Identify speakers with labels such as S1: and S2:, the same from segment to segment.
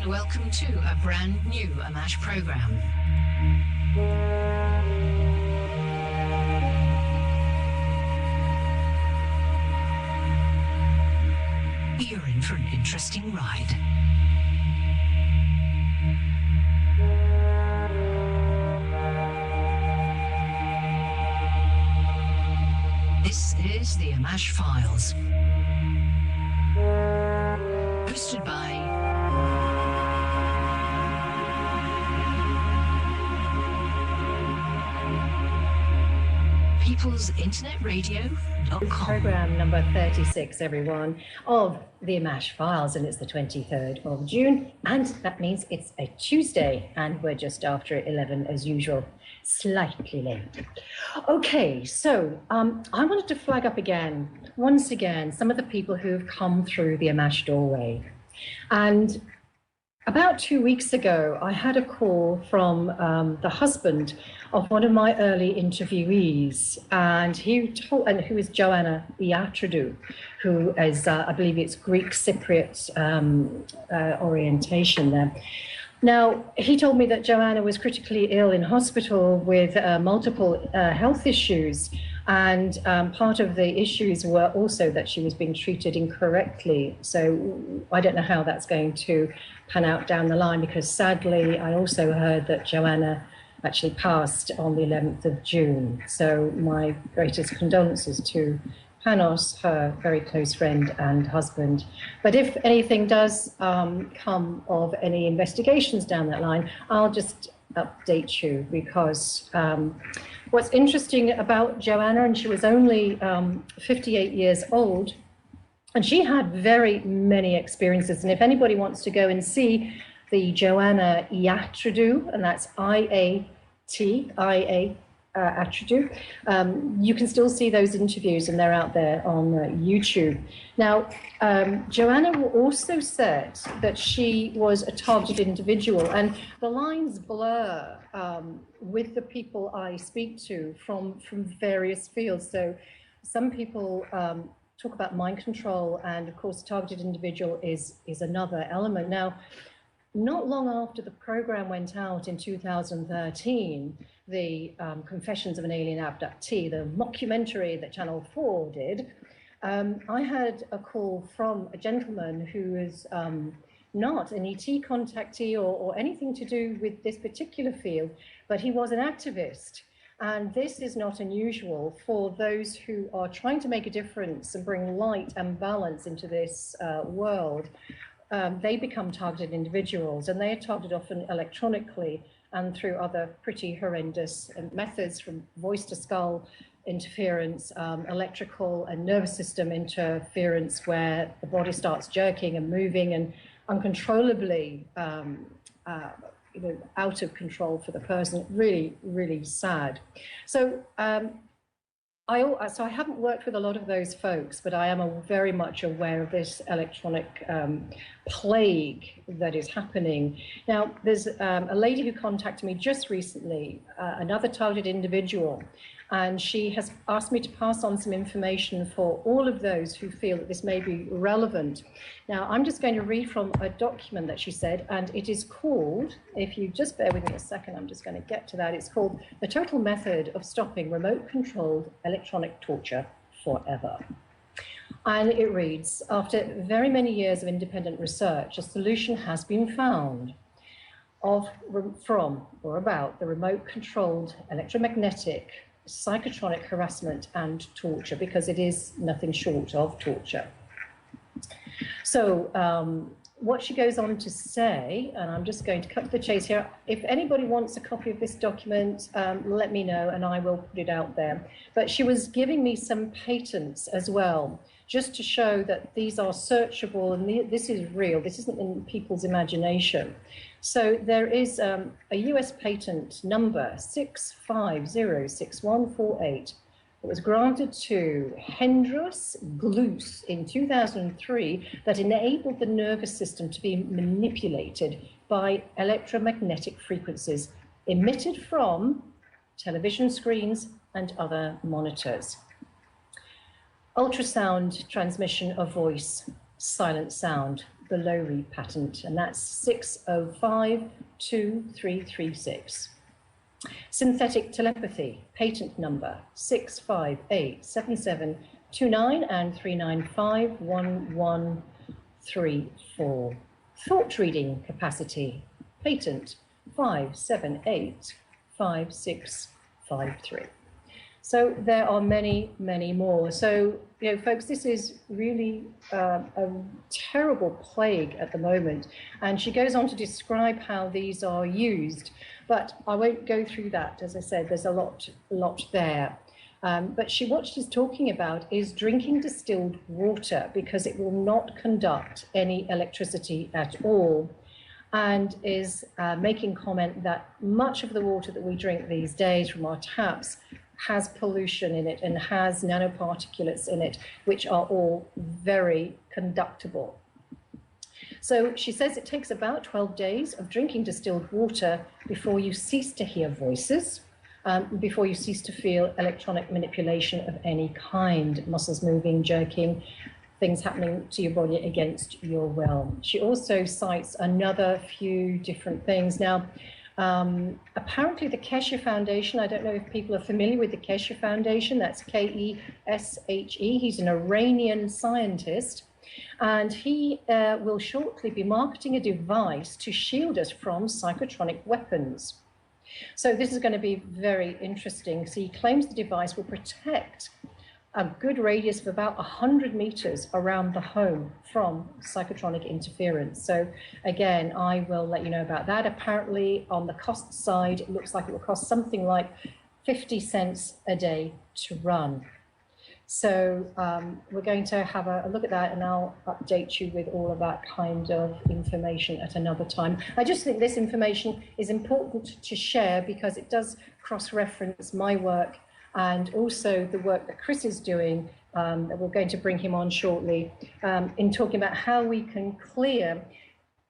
S1: and welcome to a brand new AMMACH program. You're in for an interesting ride. This is the AMMACH Files. Hosted by peoplesinternetradio.com.
S2: Program number 36, everyone, of the AMMACH Files, and it's the 23rd of June, and that means it's a Tuesday, and we're just after 11 as usual, slightly late. Okay, so I wanted to flag up once again, some of the people who have come through the AMMACH doorway. And about 2 weeks ago, I had a call from the husband of one of my early interviewees, and who is Joanna Iatridou, who is, I believe it's Greek Cypriot orientation there. Now, he told me that Joanna was critically ill in hospital with multiple health issues, and part of the issues were also that she was being treated incorrectly. So I don't know how that's going to pan out down the line, because sadly, I also heard that Joanna actually passed on the 11th of June. So my greatest condolences to Panos, her very close friend and husband. But if anything does come of any investigations down that line, I'll just update you, because what's interesting about Joanna, and she was only 58 years old, and she had very many experiences. And if anybody wants to go and see the Joanna Iatridou, and that's I-A-T-I-A, Attribute. You can still see those interviews, and they're out there on YouTube. Now, Joanna also said that she was a targeted individual, and the lines blur with the people I speak to from various fields. So some people talk about mind control, and of course, targeted individual is another element. Now, not long after the program went out in 2013, the Confessions of an Alien Abductee, the mockumentary that Channel 4 did, I had a call from a gentleman who is not an ET contactee or anything to do with this particular field, but he was an activist. And this is not unusual for those who are trying to make a difference and bring light and balance into this world. They become targeted individuals, and they are targeted often electronically and through other pretty horrendous methods, from voice to skull interference, electrical and nervous system interference, where the body starts jerking and moving and uncontrollably out of control for the person. Really, really sad. So I haven't worked with a lot of those folks, but I am very much aware of this electronic plague that is happening. Now, there's a lady who contacted me just recently, another targeted individual, and she has asked me to pass on some information for all of those who feel that this may be relevant. Now, I'm just going to read from a document that she said, and it is called, if you just bear with me a second, I'm just going to get to that. It's called The Total Method of Stopping Remote-Controlled Electronic Torture Forever. And it reads, after very many years of independent research, a solution has been found from or about the remote-controlled electromagnetic psychotronic harassment and torture, because it is nothing short of torture. So what she goes on to say, and I'm just going to cut to the chase here, if anybody wants a copy of this document, let me know and I will put it out there. But she was giving me some patents as well, just to show that these are searchable and this is real. This isn't in people's imagination. So there is a US patent number 6506148. It was granted to Hendros Glus in 2003 that enabled the nervous system to be manipulated by electromagnetic frequencies emitted from television screens and other monitors. Ultrasound transmission of voice, silent sound, Bellori patent, and that's 6052336. Synthetic telepathy, patent number 6587729 and 3951134. Thought reading capacity, patent 5785653. So there are many, many more. So, you know, folks, this is really a terrible plague at the moment. And she goes on to describe how these are used, but I won't go through that. As I said, there's a lot there. But what she's talking about is drinking distilled water, because it will not conduct any electricity at all, and is making comment that much of the water that we drink these days from our taps has pollution in it and has nanoparticulates in it, which are all very conductible. So she says it takes about 12 days of drinking distilled water before you cease to hear voices, before you cease to feel electronic manipulation of any kind, muscles moving, jerking, things happening to your body against your will. She also cites another few different things. Now, apparently the Keshe Foundation, I don't know if people are familiar with the Keshe Foundation, that's Keshe. He's an Iranian scientist, and he will shortly be marketing a device to shield us from psychotronic weapons. So this is going to be very interesting. So he claims the device will protect a good radius of about 100 meters around the home from psychotronic interference. So again, I will let you know about that. Apparently on the cost side, it looks like it will cost something like 50 cents a day to run. So we're going to have a look at that, and I'll update you with all of that kind of information at another time. I just think this information is important to share because it does cross-reference my work and also the work that Chris is doing, that we're going to bring him on shortly, in talking about how we can clear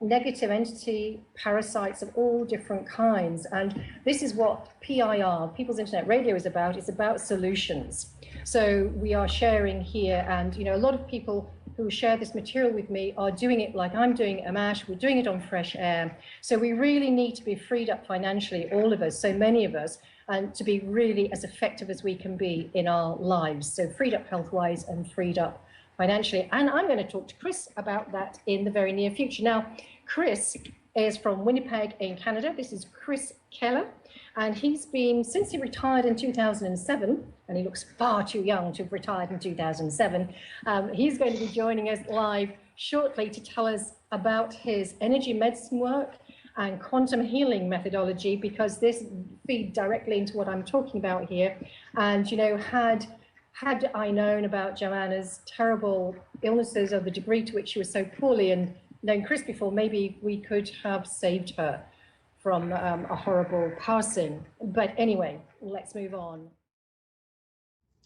S2: negative entity parasites of all different kinds. And this is what PIR, People's Internet Radio, is about. It's about solutions. So we are sharing here, and you know, a lot of people who share this material with me are doing it like I'm doing at AMMACH. We're doing it on Fresh Air. So we really need to be freed up financially, all of us, so many of us, and to be really as effective as we can be in our lives. So freed up health-wise and freed up financially. And I'm going to talk to Chris about that in the very near future. Now, Chris is from Winnipeg in Canada. This is Chris Kehler, and he's been, since he retired in 2007, and he looks far too young to have retired in 2007, he's going to be joining us live shortly to tell us about his energy medicine work and quantum healing methodology, because this feeds directly into what I'm talking about here. And, you know, had I known about Joanna's terrible illnesses or the degree to which she was so poorly and known Chris before, maybe we could have saved her from a horrible passing. But anyway, let's move on.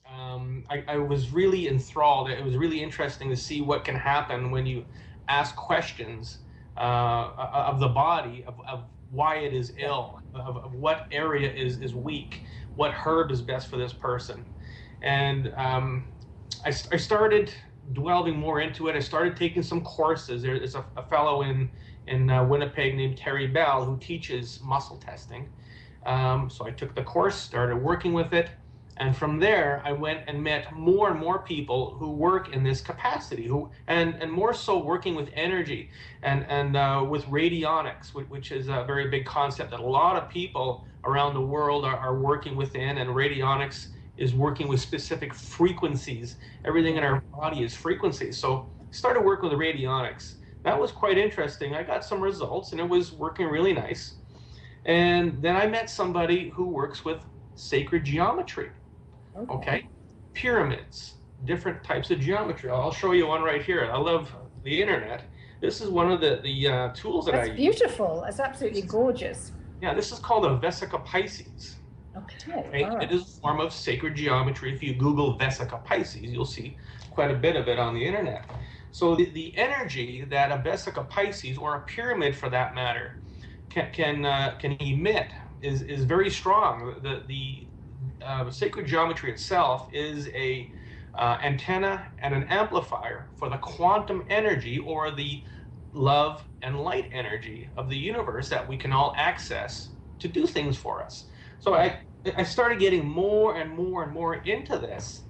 S3: I was really enthralled. It was really interesting to see what can happen when you ask questions of the body, of why it is ill, of what area is weak, what herb is best for this person. And I started delving more into it. I started taking some courses. There's a fellow in Winnipeg named Terry Bell who teaches muscle testing. So I took the course, started working with it. And from there, I went and met more and more people who work in this capacity, and more so working with energy and with radionics, which is a very big concept that a lot of people around the world are working within. And radionics is working with specific frequencies. Everything in our body is frequencies. So I started working with radionics. That was quite interesting. I got some results, and it was working really nice. And then I met somebody who works with sacred geometry. Okay, pyramids, different types of geometry. I'll show you one right here. I love the internet. This is one of the tools that I use.
S2: That's beautiful. That's absolutely gorgeous.
S3: Yeah, this is called a Vesica Pisces.
S2: Okay.
S3: Right? It is a form of sacred geometry. If you Google Vesica Pisces, you'll see quite a bit of it on the internet. So the energy that a Vesica Pisces, or a pyramid for that matter, can emit is very strong. The sacred geometry itself is a antenna and an amplifier for the quantum energy, or the love and light energy of the universe that we can all access to do things for us. So I started getting more and more and more into this.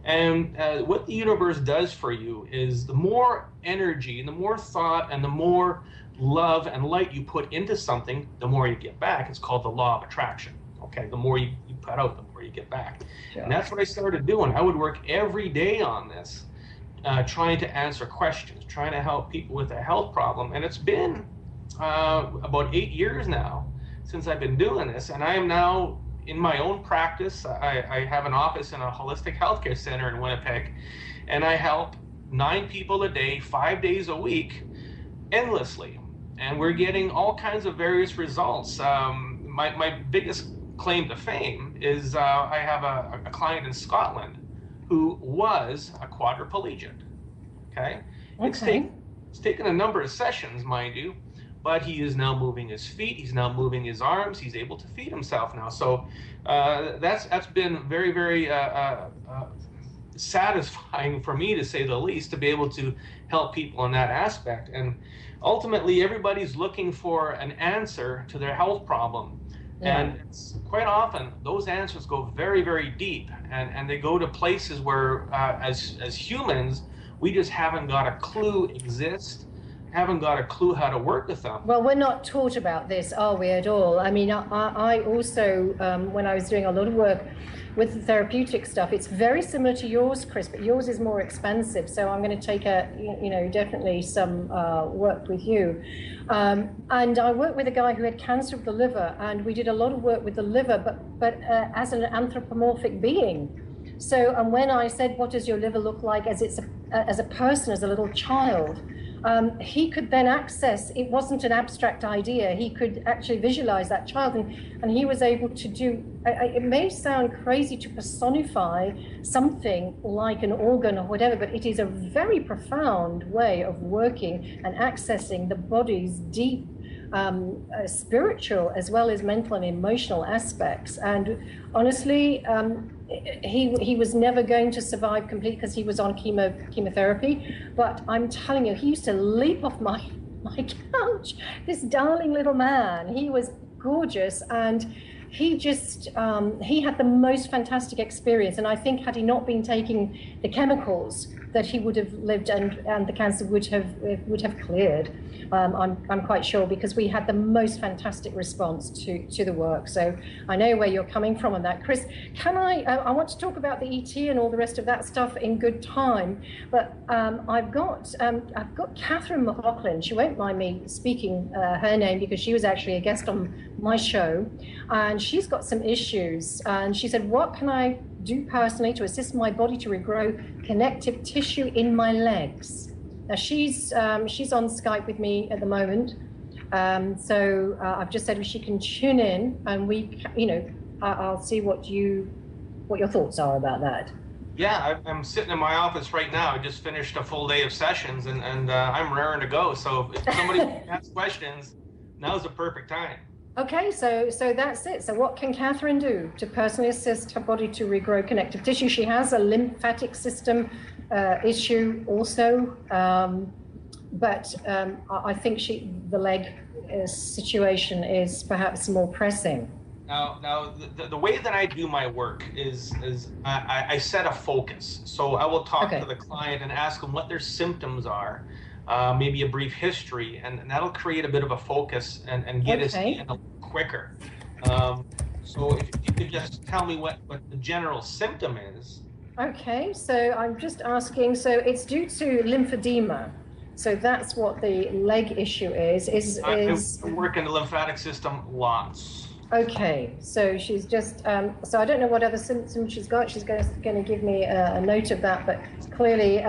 S3: And what the universe does for you is the more energy and the more thought and the more love and light you put into something, the more you get back. It's called the law of attraction. Okay, the more you put out, the more you get back. Sure. And that's what I started doing. I would work every day on this, trying to answer questions, trying to help people with a health problem. And it's been about 8 years now since I've been doing this. And I am now in my own practice. I have an office in a holistic healthcare center in Winnipeg, and I help 9 people a day, 5 days a week, endlessly. And we're getting all kinds of various results. My biggest claim to fame is I have a client in Scotland who was a quadriplegic. Okay? It's taken a number of sessions, mind you, but he is now moving his feet, he's now moving his arms, he's able to feed himself now. So that's been very, very satisfying for me, to say the least, to be able to help people in that aspect. And ultimately, everybody's looking for an answer to their health problem. Yeah. And it's quite often those answers go very, very deep, and they go to places where as humans, we just haven't got a clue exist, haven't got a clue how to work with them.
S2: Well, we're not taught about this, are we, at all? I mean, I also, when I was doing a lot of work with the therapeutic stuff, it's very similar to yours, Chris, but yours is more expensive. So I'm going to take definitely some work with you. And I worked with a guy who had cancer of the liver, and we did a lot of work with the liver, but as an anthropomorphic being. So, and when I said, what does your liver look like as a person, as a little child? He could then access, it wasn't an abstract idea, he could actually visualize that child, and he was able to do, it may sound crazy to personify something like an organ or whatever, but it is a very profound way of working and accessing the body's deep spiritual as well as mental and emotional aspects. And honestly, he was never going to survive completely because he was on chemotherapy. But I'm telling you, he used to leap off my couch. This darling little man. He was gorgeous, and he just he had the most fantastic experience. And I think had he not been taking the chemicals, that he would have lived, and the cancer would have cleared. I'm quite sure, because we had the most fantastic response to the work. So I know where you're coming from on that. Chris, can I want to talk about the ET and all the rest of that stuff in good time, but I've got Catherine McLaughlin. She won't mind me speaking her name, because she was actually a guest on my show, and she's got some issues. And she said, what can I do personally to assist my body to regrow connective tissue in my legs? Now she's on Skype with me at the moment, so I've just said she can tune in, and I'll see what your thoughts are about that.
S3: Yeah, I'm sitting in my office right now. I just finished a full day of sessions, and I'm raring to go. So if somebody has questions, now's the perfect time.
S2: Okay, so that's it. So what can Catherine do to personally assist her body to regrow connective tissue? She has a lymphatic system issue also, but I think the leg situation is perhaps more pressing.
S3: Now the way that I do my work is I set a focus. So I will talk to the client and ask them what their symptoms are. Maybe a brief history, and that'll create a bit of a focus and get us in a little quicker. So if you could just tell me what the general symptom is. Okay,
S2: so I'm just asking, so it's due to lymphedema. So that's what the leg issue is.
S3: I work in the lymphatic system lots.
S2: Okay, so she's just, so I don't know what other symptoms she's got. She's going to give me a note of that, but clearly,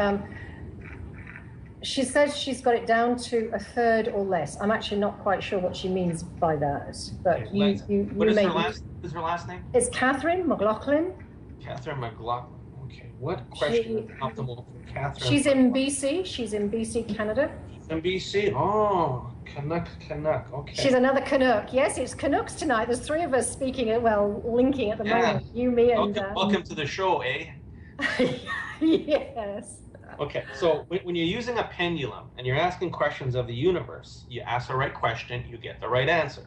S2: she says she's got it down to a third or less. I'm actually not quite sure what she means by that, but
S3: what is her last name?
S2: It's Catherine McLaughlin.
S3: Catherine McLaughlin. Okay. What question is optimal for Catherine?
S2: She's in BC. She's in BC, Canada.
S3: In BC. Oh, Canuck. Okay.
S2: She's another Canuck. Yes, it's Canucks tonight. There's 3 of us speaking, linking at the moment. You, me, and
S3: welcome to the show, eh?
S2: Yes.
S3: Okay, so when you're using a pendulum and you're asking questions of the universe, you ask the right question, you get the right answer.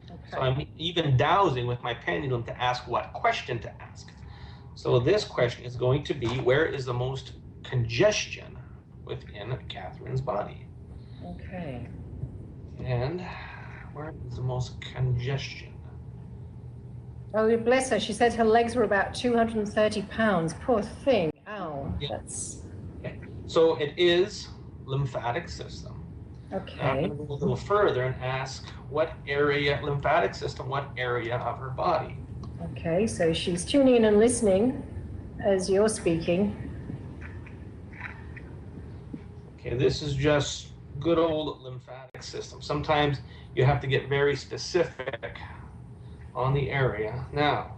S3: Okay. So I'm even dowsing with my pendulum to ask what question to ask. So this question is going to be, where is the most congestion within Catherine's body?
S2: Okay.
S3: And where is the most congestion?
S2: Oh, bless her. She said her legs were about 230 pounds. Poor thing. Ow. Yeah. That's...
S3: Okay. So it is lymphatic system.
S2: Okay.
S3: Now I'm going to go a little further and ask what area, lymphatic system, what area of her body?
S2: Okay, so she's tuning in and listening as you're speaking.
S3: Okay, this is just good old lymphatic system. Sometimes you have to get very specific on the area. Now,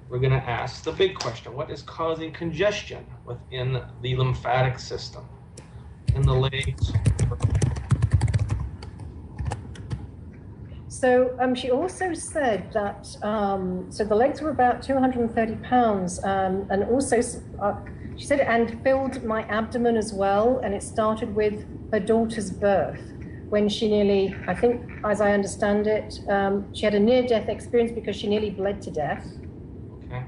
S3: we're going to ask the big question. What is causing congestion within the lymphatic system? In the legs?
S2: So she also said that, so the legs were about 230 pounds, and also she said, and filled my abdomen as well, and it started with her daughter's birth, when she nearly, I think, as I understand it, she had a near-death experience because she nearly bled to death.
S3: Okay.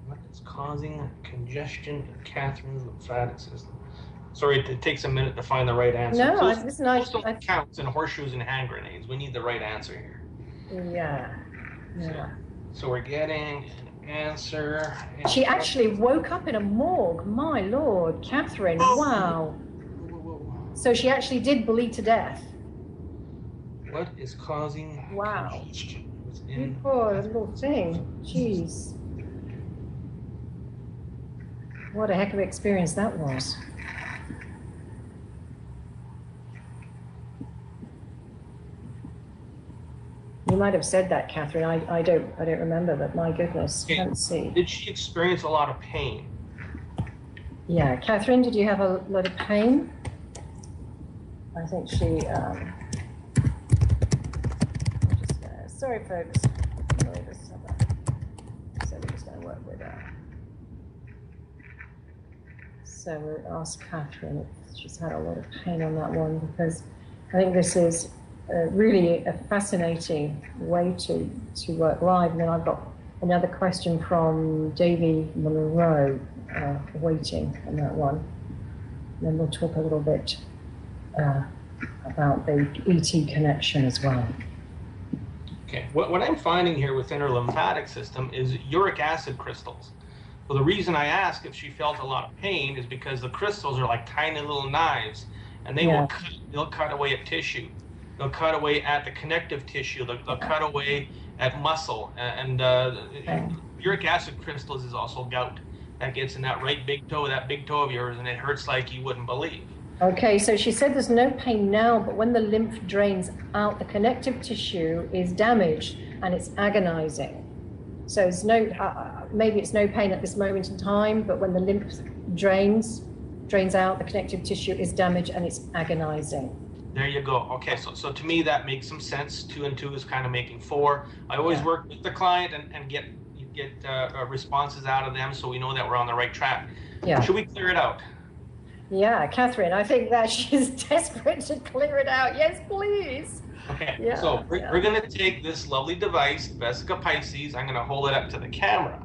S3: What is causing congestion in Catherine's lymphatic system? Sorry, it takes a minute to find the right answer.
S2: No,
S3: listen, I counts in horseshoes and hand grenades. We need the right answer here.
S2: Yeah. Yeah.
S3: So we're getting an answer.
S2: She actually woke up in a morgue. My Lord, Catherine! Oh. Wow. So she actually did bleed to death.
S3: What is causing congestion within?
S2: Poor little thing. Jeez. What a heck of an experience that was. You might have said that, Catherine. I don't remember, but my goodness,
S3: okay.
S2: Let's see.
S3: Did she experience a lot of pain?
S2: Yeah, Catherine, did you have a lot of pain? I think she. Sorry, folks. So we're just going to work with that. So we'll ask Catherine if she's had a lot of pain on that one, because I think this is really a fascinating way to work live. And then I've got another question from Davy Monroe, waiting on that one. And then we'll talk a little bit about the ET connection as well.
S3: Okay, what I'm finding here within her lymphatic system is uric acid crystals. Well, the reason I asked if she felt a lot of pain is because the crystals are like tiny little knives, and they'll cut away at tissue. They'll cut away at the connective tissue. They'll cut away at muscle. And uric acid crystals is also gout. That gets in that right big toe, that big toe of yours, and it hurts like you wouldn't believe.
S2: Okay, so she said there's no pain now, but when the lymph drains out, the connective tissue is damaged and it's agonizing. So it's no, maybe it's no pain at this moment in time, but when the lymph drains out, the connective tissue is damaged and it's agonizing.
S3: There you go. Okay, so to me that makes some sense. 2 and 2 is kind of making 4. I always work with the client and get responses out of them, so we know that we're on the right track. Yeah. Should we clear it out?
S2: Yeah, Catherine, I think that she's desperate to clear it out. Yes, please.
S3: Okay, yeah, so we're going to take this lovely device, Vesica Pisces. I'm going to hold it up to the camera,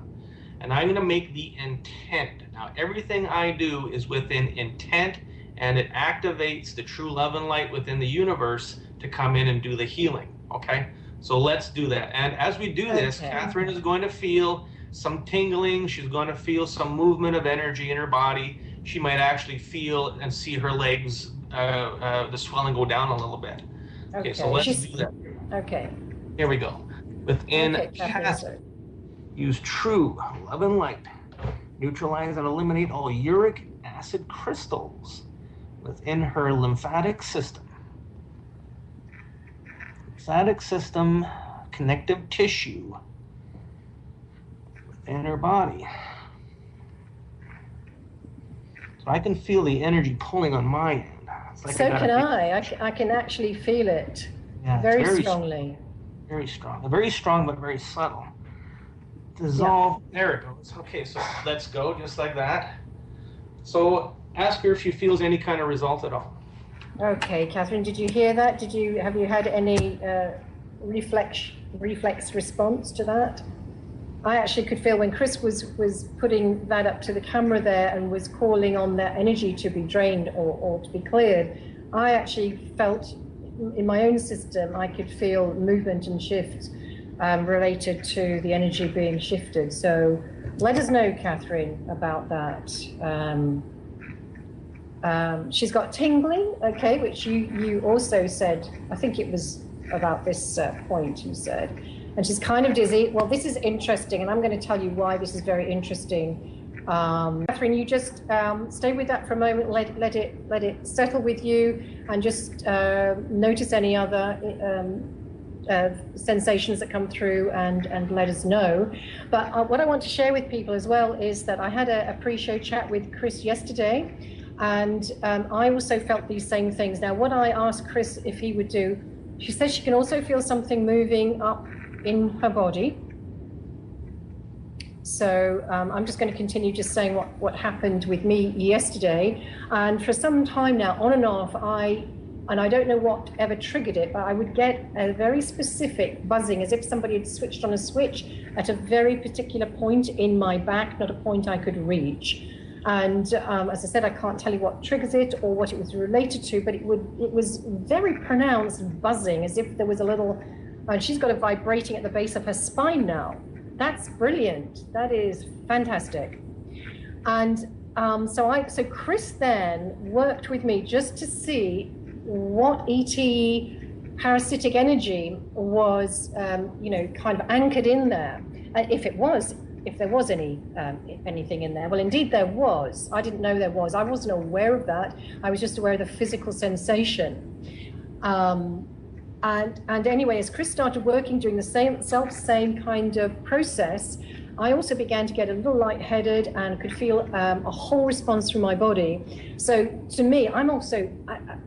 S3: and I'm going to make the intent. Now, everything I do is within intent, and it activates the true love and light within the universe to come in and do the healing, okay? So let's do that. And as we do this, Catherine is going to feel some tingling. She's going to feel some movement of energy in her body. She might actually feel and see her legs, the swelling go down a little bit. Okay, so let's do that.
S2: Okay.
S3: Here we go. Within Catherine, use true love and light. Neutralize and eliminate all uric acid crystals within her lymphatic system. Lymphatic system, connective tissue within her body. So I can feel the energy pulling on my end. Like
S2: so can I. I can actually feel it very strongly.
S3: Very strong. Very strong, but very subtle. Dissolve. Yeah. There it goes. Okay, so let's go just like that. So ask her if she feels any kind of result at all.
S2: Okay, Catherine, did you hear that? Have you had any reflex response to that? I actually could feel when Chris was putting that up to the camera there and was calling on that energy to be drained or to be cleared, I actually felt in my own system, I could feel movement and shift related to the energy being shifted. So let us know, Catherine, about that. She's got tingling, okay, which you also said, I think it was about this point you said. And she's kind of dizzy. Well, this is interesting, and I'm going to tell you why this is very interesting. Catherine, you just stay with that for a moment, let it settle with you, and just notice any other sensations that come through and let us know. But what I want to share with people as well is that I had a pre-show chat with Chris yesterday, and I also felt these same things. Now, what I asked Chris if he would do, she says she can also feel something moving up in her body. So I'm just going to continue just saying what happened with me yesterday. And for some time now, on and off, I don't know what ever triggered it, but I would get a very specific buzzing, as if somebody had switched on a switch at a very particular point in my back, not a point I could reach. And as I said, I can't tell you what triggers it or what it was related to, but it was very pronounced buzzing, as if there was a little, and she's got it vibrating at the base of her spine now. That's brilliant. That is fantastic. And so Chris then worked with me just to see what ET parasitic energy was, kind of anchored in there. And if there was anything in there. Well, indeed there was. I didn't know there was. I wasn't aware of that. I was just aware of the physical sensation. And anyway, as Chris started working, doing the same kind of process, I also began to get a little lightheaded and could feel a whole response through my body. So to me, I'm also,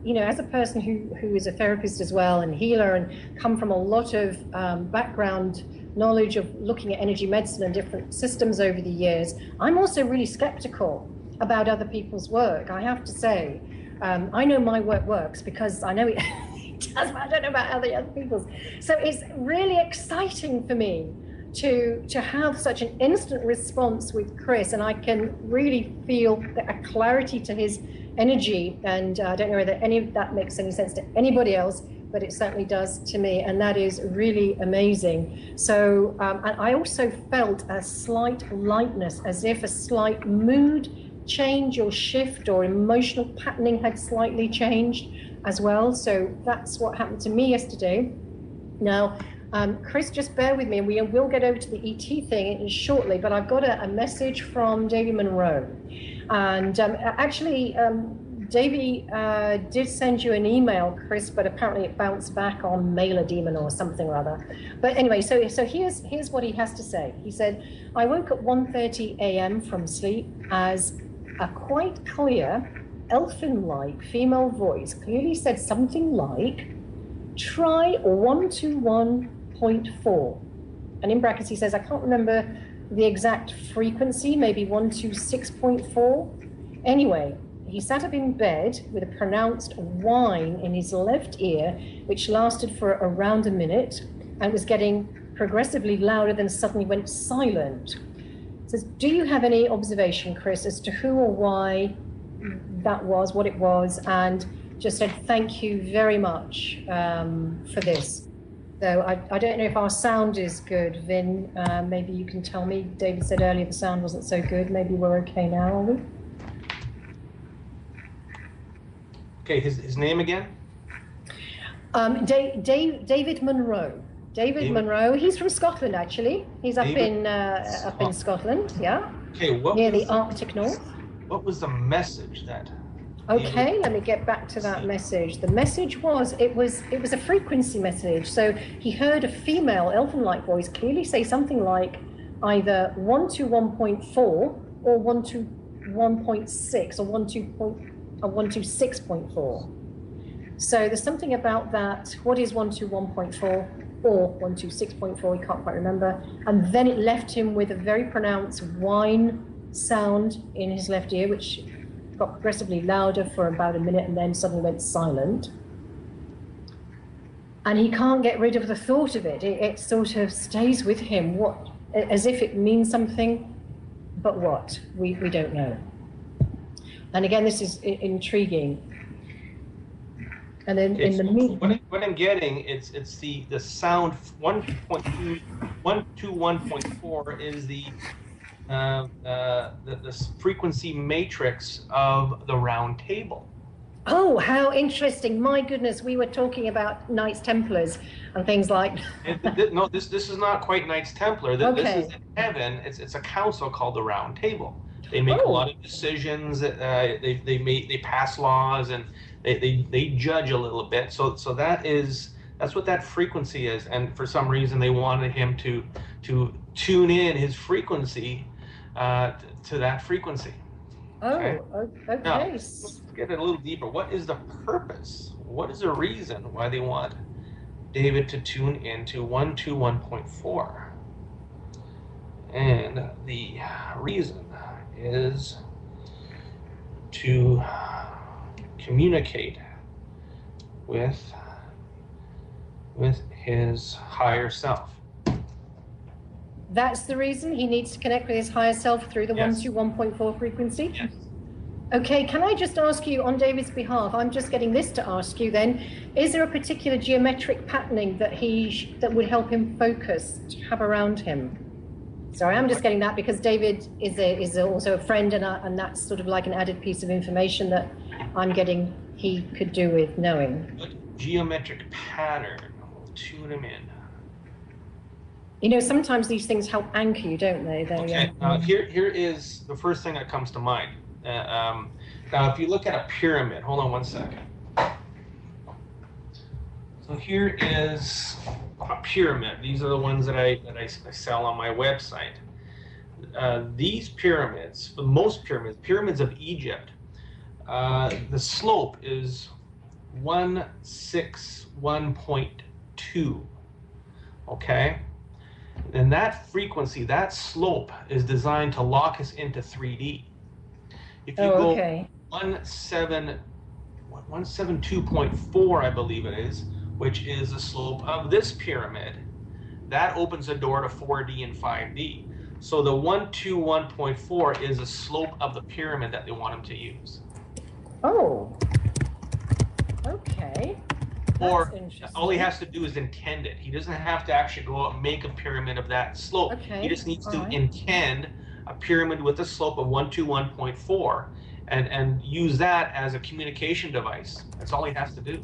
S2: as a person who is a therapist as well and healer and come from a lot of background knowledge of looking at energy medicine and different systems over the years, I'm also really skeptical about other people's work, I have to say. I know my work works because I know it does, but I don't know about other people's. So it's really exciting for me to have such an instant response with Chris, and I can really feel a clarity to his energy, and I don't know whether any of that makes any sense to anybody else, but it certainly does to me, and that is really amazing. So, and I also felt a slight lightness, as if a slight mood change or shift or emotional patterning had slightly changed as well. So that's what happened to me yesterday. Now, Chris, just bear with me, and we will get over to the ET thing shortly, but I've got a message from Davy Monroe. And actually, Davy did send you an email, Chris, but apparently it bounced back on Mailer Demon or something or other. But anyway, so here's what he has to say. He said, I woke at 1:30 a.m. from sleep as a quite clear, elfin-like female voice clearly said something like, try 121.4. And in brackets he says, I can't remember the exact frequency, maybe 126.4. Anyway, he sat up in bed with a pronounced whine in his left ear, which lasted for around a minute and was getting progressively louder, then suddenly went silent. He says, do you have any observation, Chris, as to who or why that was, what it was? And just said, thank you very much for this. So I don't know if our sound is good, Vin. Maybe you can tell me. David said earlier the sound wasn't so good. Maybe we're okay now, are we?
S3: Okay, his name again?
S2: David Monroe. David Monroe. He's from Scotland, actually. He's up in Scotland, yeah.
S3: Okay,
S2: near the Arctic North.
S3: What was the message that?
S2: Okay, let me get back to that message. The message was, it was a frequency message. So he heard a female elfin-like voice clearly say something like either 121.4 or 121.6 or 126.4. So there's something about that. What is 121.4? or 126.4, he can't quite remember. And then it left him with a very pronounced whine sound in his left ear, which got progressively louder for about a minute and then suddenly went silent. And he can't get rid of the thought of it. It sort of stays with him, as if it means something, but what? We don't know. And again, this is intriguing. And then in the
S3: what I'm getting, it's the sound 121.4 is the frequency matrix of the round table.
S2: Oh, how interesting! My goodness, we were talking about Knights Templars and things like.
S3: No, this is not quite Knights Templar. This
S2: Okay.
S3: is in heaven. It's a council called the Round Table. They make a lot of decisions. They pass laws and they judge a little bit. So that's what that frequency is. And for some reason, they wanted him to tune in his frequency to that frequency.
S2: Okay.
S3: Now, let's get it a little deeper. What is the purpose? What is the reason why they want David to tune into 121.4? And the reason is to communicate with his higher self.
S2: That's the reason he needs to connect with his higher self through the 121.4 frequency?
S3: Yes.
S2: Okay, can I just ask you on David's behalf, I'm just getting this to ask you then, is there a particular geometric patterning that that would help him focus, to have around him? Sorry, I'm just getting that because David is also a friend, and that's sort of like an added piece of information that I'm getting he could do with knowing.
S3: What geometric pattern will tune him in?
S2: You know, sometimes these things help anchor you, don't they?
S3: Okay, here is the first thing that comes to mind. Now, if you look at a pyramid, hold on one second. So here is a pyramid. These are the ones that I sell on my website. These pyramids, most pyramids of Egypt, the slope is 161.2. Okay, and that frequency, that slope, is designed to lock us into 3D. If you go 172.4, I believe it is, which is the slope of this pyramid, that opens the door to 4D and 5D. So the 121.4 is the slope of the pyramid that they want him to use.
S2: Oh, okay.
S3: Or all he has to do is intend it. He doesn't have to actually go out and make a pyramid of that slope.
S2: Okay.
S3: He just needs to intend a pyramid with a slope of 121.4 and use that as a communication device. That's all he has to do.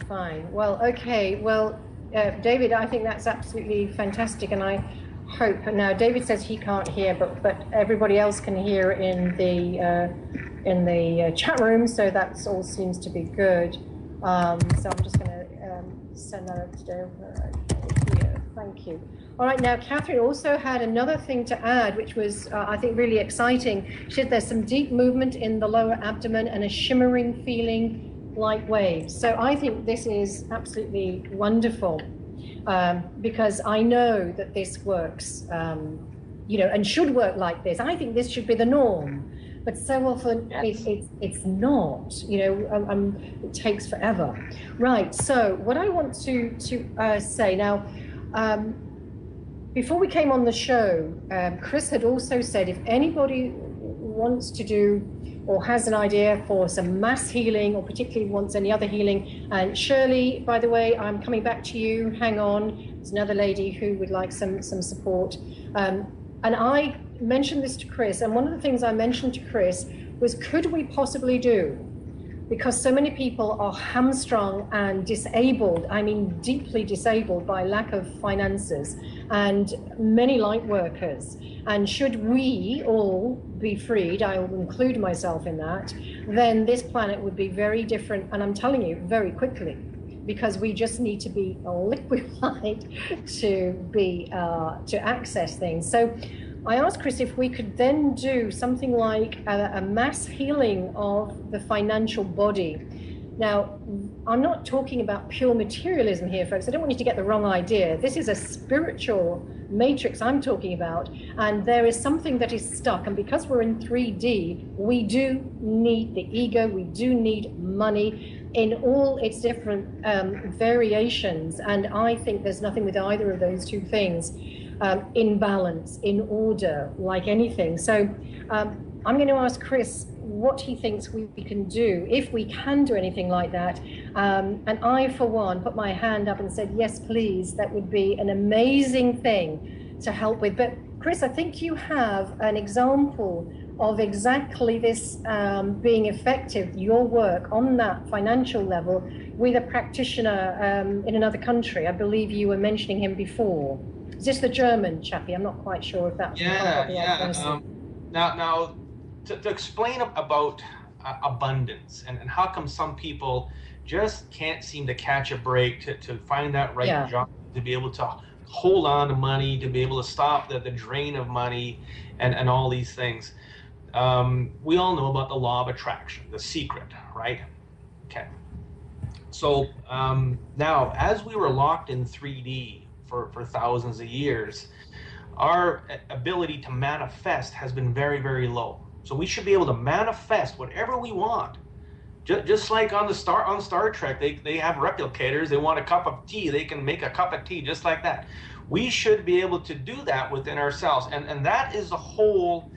S2: Fine. Well, okay. Well, David, I think that's absolutely fantastic, and I hope. Now, David says he can't hear, but everybody else can hear in the chat room, so that all seems to be good. So I'm just going to send that over to Dave here. Thank you. All right, now Catherine also had another thing to add, which was, I think, really exciting. She said there's some deep movement in the lower abdomen and a shimmering feeling like waves. So I think this is absolutely wonderful, because I know that this works, you know, and should work like this. I think this should be the norm. But so often it's not, you know, it takes forever. Right, so what I want to say now, before we came on the show, Chris had also said if anybody wants to do or has an idea for some mass healing, or particularly wants any other healing, and Shirley, by the way, I'm coming back to you, hang on, there's another lady who would like some support. And I mentioned this to Chris, and one of the things I mentioned to Chris was, could we possibly do, because so many people are hamstrung and disabled, I mean deeply disabled by lack of finances, and many light workers, and should we all be freed, I will include myself in that, then this planet would be very different, and I'm telling you, very quickly, because we just need to be liquefied to access things. So I asked Chris if we could then do something like a mass healing of the financial body, Now, I'm not talking about pure materialism here, folks. I don't want you to get the wrong idea. This is a spiritual matrix I'm talking about, and there is something that is stuck. And because we're in 3D, we do need the ego, we do need money in all its different variations. And I think there's nothing with either of those two things in balance, in order, like anything. So I'm going to ask Chris what he thinks we can do, if we can do anything like that. And I, for one, put my hand up and said, yes, please, that would be an amazing thing to help with. But Chris, I think you have an example of exactly this being effective, your work on that financial level with a practitioner in another country. I believe you were mentioning him before. Is this the German chappie? I'm not quite sure if that's
S3: Now, to explain about abundance and how come some people just can't seem to catch a break to find that right job, to be able to hold on to money, to be able to stop the drain of money and all these things. We all know about the law of attraction, the secret, right? Okay. So now, as we were locked in 3D for thousands of years, our ability to manifest has been very, very low. So we should be able to manifest whatever we want. Just like on Star Trek, they have replicators. They want a cup of tea. They can make a cup of tea just like that. We should be able to do that within ourselves. And that is the whole,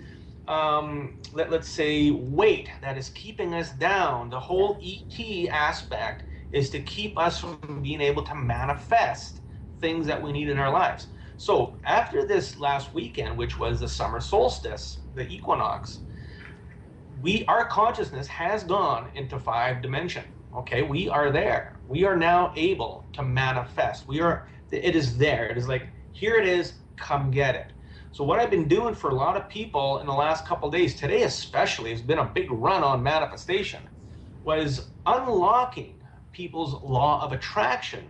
S3: let's say, weight that is keeping us down. The whole ET aspect is to keep us from being able to manifest things that we need in our lives. So after this last weekend, which was the summer solstice, the equinox, our consciousness has gone into 5 dimension. Okay, we are there. We are now able to manifest. It is there. It is like, here it is, come get it. So what I've been doing for a lot of people in the last couple of days, today especially, has been a big run on manifestation, was unlocking people's law of attraction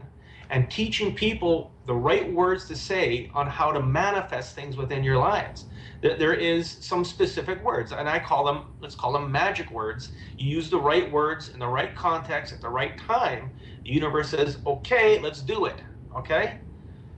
S3: and teaching people the right words to say on how to manifest things within your lives. There is some specific words, and let's call them magic words. You use the right words in the right context at the right time. The universe says, okay, let's do it, okay?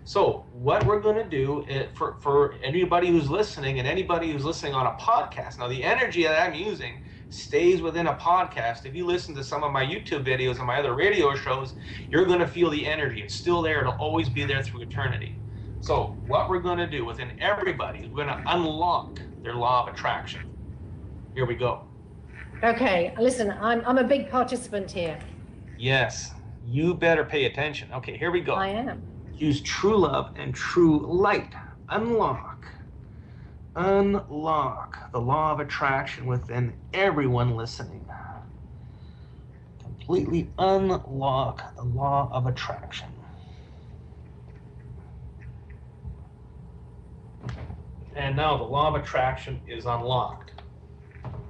S3: So what we're gonna do for anybody who's listening and anybody who's listening on a podcast, now the energy that I'm using stays within a podcast. If you listen to some of my YouTube videos and my other radio shows, you're gonna feel the energy. It's still there, it'll always be there through eternity. So what we're going to do within everybody, we're going to unlock their law of attraction. Here we go.
S2: Okay, listen, I'm a big participant here.
S3: Yes, you better pay attention. Okay, here we go.
S2: I am.
S3: Use true love and true light. Unlock the law of attraction within everyone listening. Completely unlock the law of attraction. And now the law of attraction is unlocked.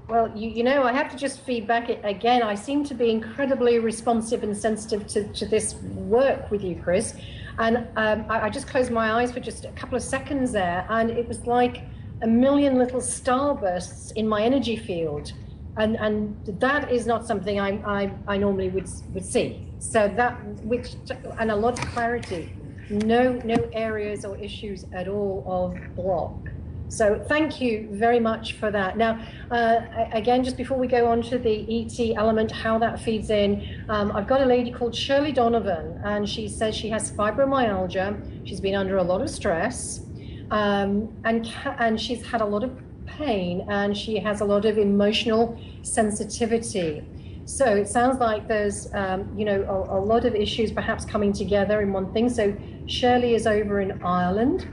S2: Well, you know, I have to just feedback it again. I seem to be incredibly responsive and sensitive to this work with you, Chris. And I just closed my eyes for just a couple of seconds there, and it was like a million little starbursts in my energy field. And that is not something I normally would see. So and a lot of clarity. No areas or issues at all of block. So thank you very much for that. Now, again, just before we go on to the ET element, how that feeds in, I've got a lady called Shirley Donovan, and she says she has fibromyalgia. She's been under a lot of stress, and she's had a lot of pain, and she has a lot of emotional sensitivity. So it sounds like there's, a lot of issues perhaps coming together in one thing. So Shirley is over in Ireland.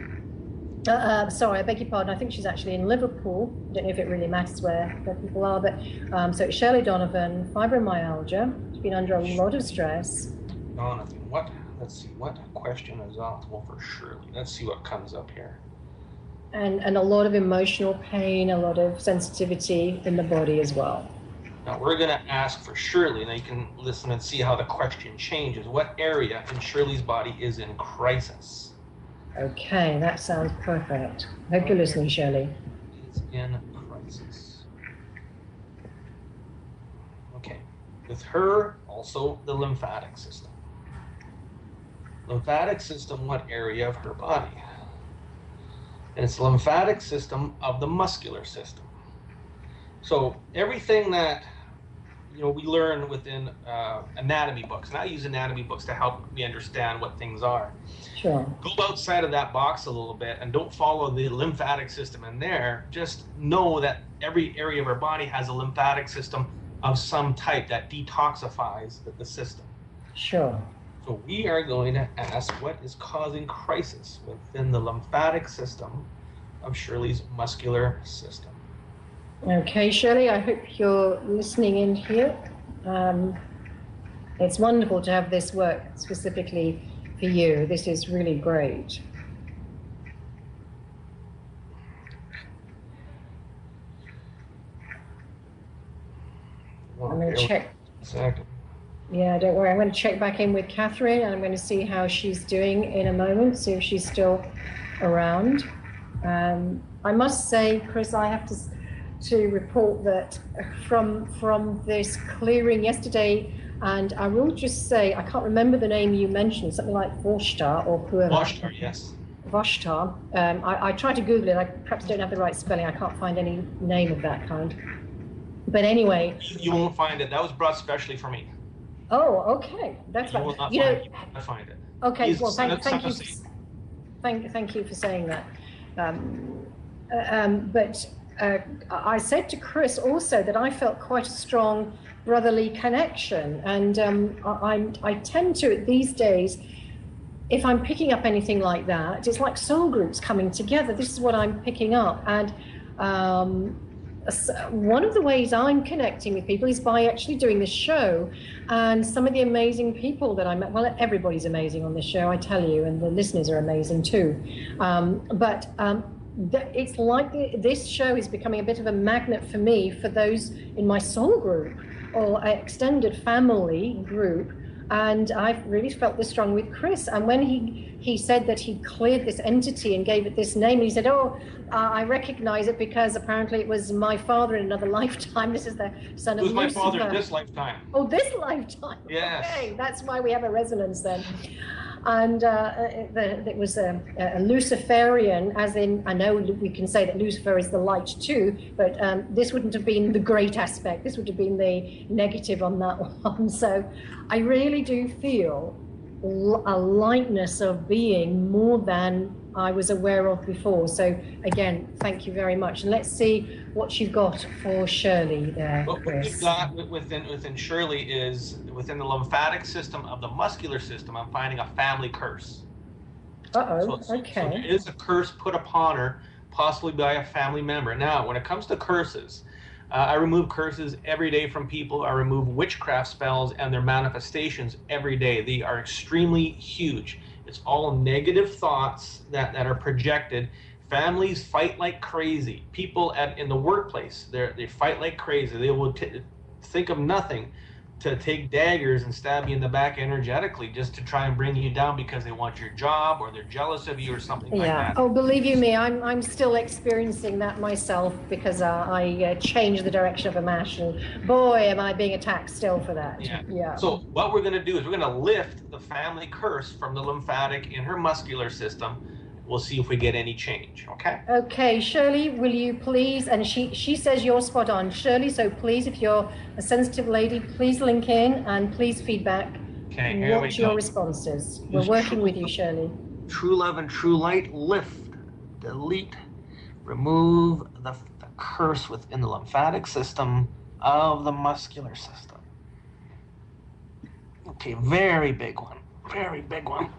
S2: Sorry, I beg your pardon. I think she's actually in Liverpool. I don't know if it really matters where people are, but so it's Shirley Donovan, fibromyalgia. She's been under a lot of stress.
S3: Donovan, let's see, what question is optimal for Shirley? Let's see what comes up here.
S2: And a lot of emotional pain, a lot of sensitivity in the body as well.
S3: Now we're going to ask for Shirley, and you can listen and see how the question changes. What area in Shirley's body is in crisis?
S2: Okay, that sounds perfect. Hope you're listening, Shirley.
S3: Is in crisis. Okay, with her, also the lymphatic system. Lymphatic system, what area of her body? And it's the lymphatic system of the muscular system. So everything that we learn within anatomy books, and I use anatomy books to help me understand what things are.
S2: Sure.
S3: Go outside of that box a little bit and don't follow the lymphatic system in there. Just know that every area of our body has a lymphatic system of some type that detoxifies the system.
S2: Sure.
S3: So we are going to ask what is causing crisis within the lymphatic system of Shirley's muscular system.
S2: Okay, Shirley, I hope you're listening in here. It's wonderful to have this work specifically for you. This is really great. I'm going to check.
S3: Second.
S2: Yeah, don't worry. I'm going to check back in with Catherine, and I'm going to see how she's doing in a moment, see if she's still around. I must say, Chris, I have to report that from this clearing yesterday, and I will just say, I can't remember the name you mentioned, something like Voshtar or whoever.
S3: Voshtar, yes.
S2: Voshtar. I tried to Google it. I perhaps don't have the right spelling. I can't find any name of that kind. But anyway.
S3: You won't find it. That was brought specially for me.
S2: Oh, okay. That's
S3: fine. You will not find it.
S2: Okay, well, thank you for saying that. But I said to Chris also that I felt quite a strong brotherly connection, and I tend to these days, if I'm picking up anything like that, it's like soul groups coming together. This is what I'm picking up, and one of the ways I'm connecting with people is by actually doing this show, and some of the amazing people that I met. Well, everybody's amazing on this show, I tell you, and the listeners are amazing too. It's like this show is becoming a bit of a magnet for me, for those in my soul group or extended family group. And I've really felt this strong with Chris. And when he said that he cleared this entity and gave it this name, he said, I recognize it because apparently it was my father in another lifetime. This is the son of Lucifer.
S3: It was my father in this lifetime.
S2: Oh, this lifetime?
S3: Yes.
S2: Okay, that's why we have a resonance then. And it was a Luciferian, as in, I know we can say that Lucifer is the light too, but this wouldn't have been the great aspect. This would have been the negative on that one. So I really do feel a lightness of being more than I was aware of before. So again, thank you very much. And let's see what you've got for Shirley there,
S3: Chris. What we've got within Shirley is within the lymphatic system of the muscular system, I'm finding a family curse.
S2: Okay.
S3: So there is a curse put upon her, possibly by a family member. Now, when it comes to curses, I remove curses every day from people. I remove witchcraft spells and their manifestations every day. They are extremely huge. It's all negative thoughts that are projected. Families fight like crazy. People in the workplace, they fight like crazy. They will think of nothing to take daggers and stab you in the back energetically just to try and bring you down because they want your job or they're jealous of you or something like that.
S2: Oh, believe you me, I'm still experiencing that myself because I changed the direction of AMMACH, and boy, am I being attacked still for that. Yeah.
S3: So what we're going to do is we're going to lift the family curse from the lymphatic in her muscular system. We'll see if we get any change, okay?
S2: Okay, Shirley, will you please, and she says you're spot on, Shirley, so please, if you're a sensitive lady, please link in and please feedback.
S3: Okay, here we go.
S2: What your responses. We're working with you, Shirley.
S3: True love and true light, lift, delete, remove the curse within the lymphatic system of the muscular system. Okay, very big one, very big one.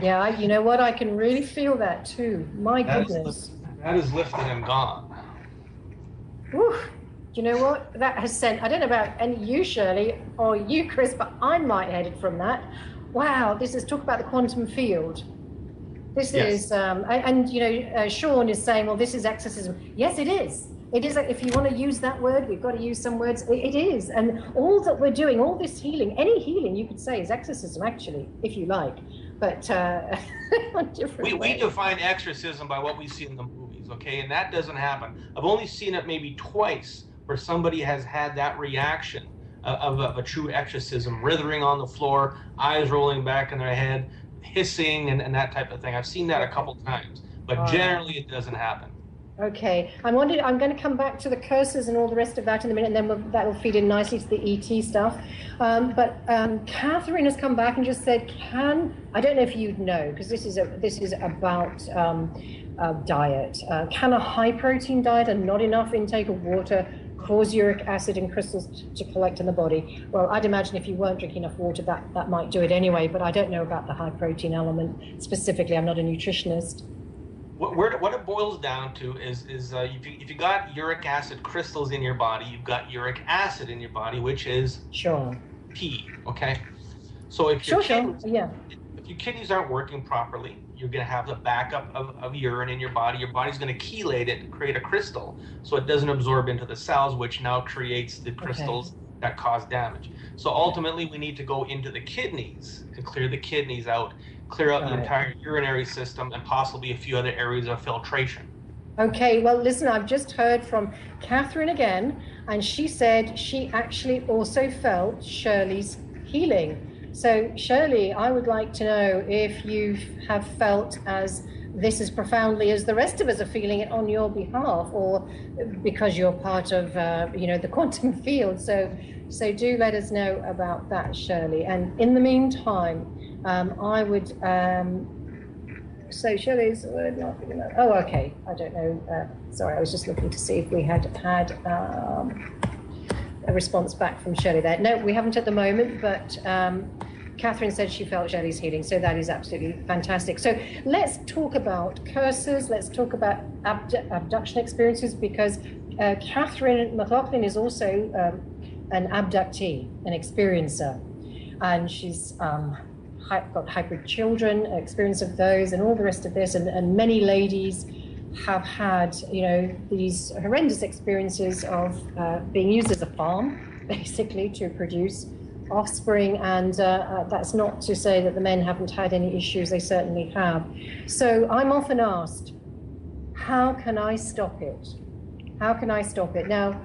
S2: Yeah, you know what? I can really feel that too. My goodness.
S3: That is lifted and gone.
S2: Whew. You know what? That has sent, I don't know about you, Shirley, or you, Chris, but I'm lightheaded from that. Wow, this is talk about the quantum field. This is, and you know, Sean is saying, well, this is exorcism. Yes, it is. It is. If you want to use that word, we've got to use some words. It is. And all that we're doing, all this healing, any healing you could say is exorcism, actually, if you like. But on different
S3: we define exorcism by what we see in the movies, okay? And that doesn't happen. I've only seen it maybe twice where somebody has had that reaction of a true exorcism, writhing on the floor, eyes rolling back in their head, hissing, and that type of thing. I've seen that a couple times, but generally it doesn't happen.
S2: Okay, I'm going to come back to the curses and all the rest of that in a minute, and then that will feed in nicely to the ET stuff. But Catherine has come back and just said, I don't know if you'd know, because this is about diet. Can a high protein diet and not enough intake of water cause uric acid and crystals to collect in the body? Well, I'd imagine if you weren't drinking enough water, that might do it anyway, but I don't know about the high protein element specifically. I'm not a nutritionist.
S3: What it boils down to is if you got uric acid crystals in your body, you've got uric acid in your body, which is pee. Okay, so if your kidneys aren't working properly, you're going to have the backup of urine in your body. Your body's going to chelate it and create a crystal, so it doesn't absorb into the cells, which now creates the crystals that cause damage. So ultimately, we need to go into the kidneys and clear the kidneys out, clear out the entire urinary system, and possibly a few other areas of filtration. Okay, well, listen, I've just heard from Catherine again, and she said she actually also felt Shirley's healing. So, Shirley, I would like to know if you have felt this as profoundly as the rest of us are feeling it on your behalf, or because you're part of, the quantum field. So do let us know about that, Shirley. And in the meantime, I would, so Shirley's, okay, I don't know, sorry, I was just looking to see if we had a response back from Shirley there. No, we haven't at the moment, but Catherine said she felt Shirley's healing, so that is absolutely fantastic. So let's talk about curses, let's talk about abduction experiences, because Catherine McLaughlin is also an abductee, an experiencer, and she's got hybrid children, experience of those, and all the rest of this, and many ladies have had, these horrendous experiences of being used as a farm, basically, to produce offspring, and that's not to say that the men haven't had any issues, they certainly have. So I'm often asked, how can I stop it? How can I stop it? Now,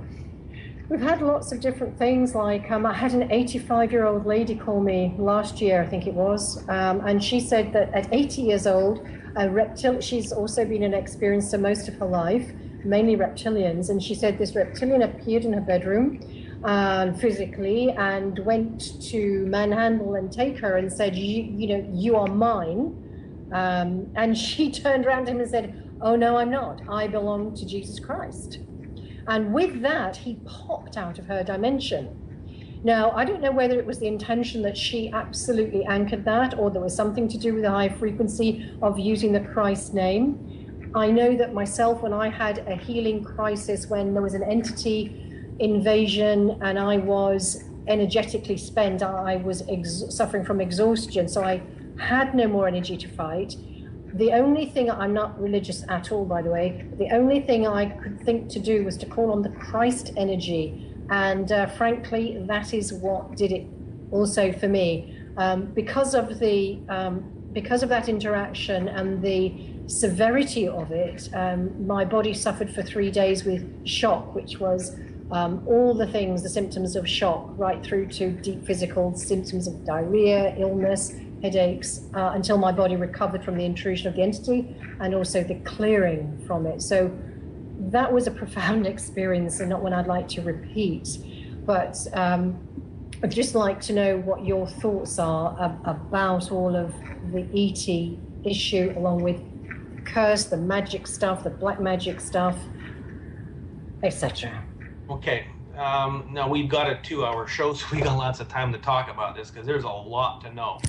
S3: we've had lots of different things, like I had an 85-year-old lady call me last year, I think it was, and she said that at 80 years old, she's also been an experiencer most of her life, mainly reptilians, and she said this reptilian appeared in her bedroom physically and went to manhandle and take her and said, you are mine. And she turned around to him and said, oh, no, I'm not. I belong to Jesus Christ. And with that, he popped out of her dimension. Now, I don't know whether it was the intention that she absolutely anchored that, or there was something to do with the high frequency of using the Christ name. I know that myself, when I had a healing crisis, when there was an entity invasion and I was energetically spent, I was suffering from exhaustion, so I had no more energy to fight. The only thing, I'm not religious at all, by the way, the only thing I could think to do was to call on the Christ energy, and frankly, that is what did it also for me. Because of that interaction and the severity of it, my body suffered for 3 days with shock, which was all the things, the symptoms of shock, right through to deep physical symptoms of diarrhea, illness, headaches, until my body recovered from the intrusion of the entity and also the clearing from it. So that was a profound experience, and not one I'd like to repeat. But I'd just like to know what your thoughts are about all of the ET issue, along with curse, the magic stuff, the black magic stuff, etc. Okay, now we've got a 2-hour show, so we got lots of time to talk about this because there's a lot to know.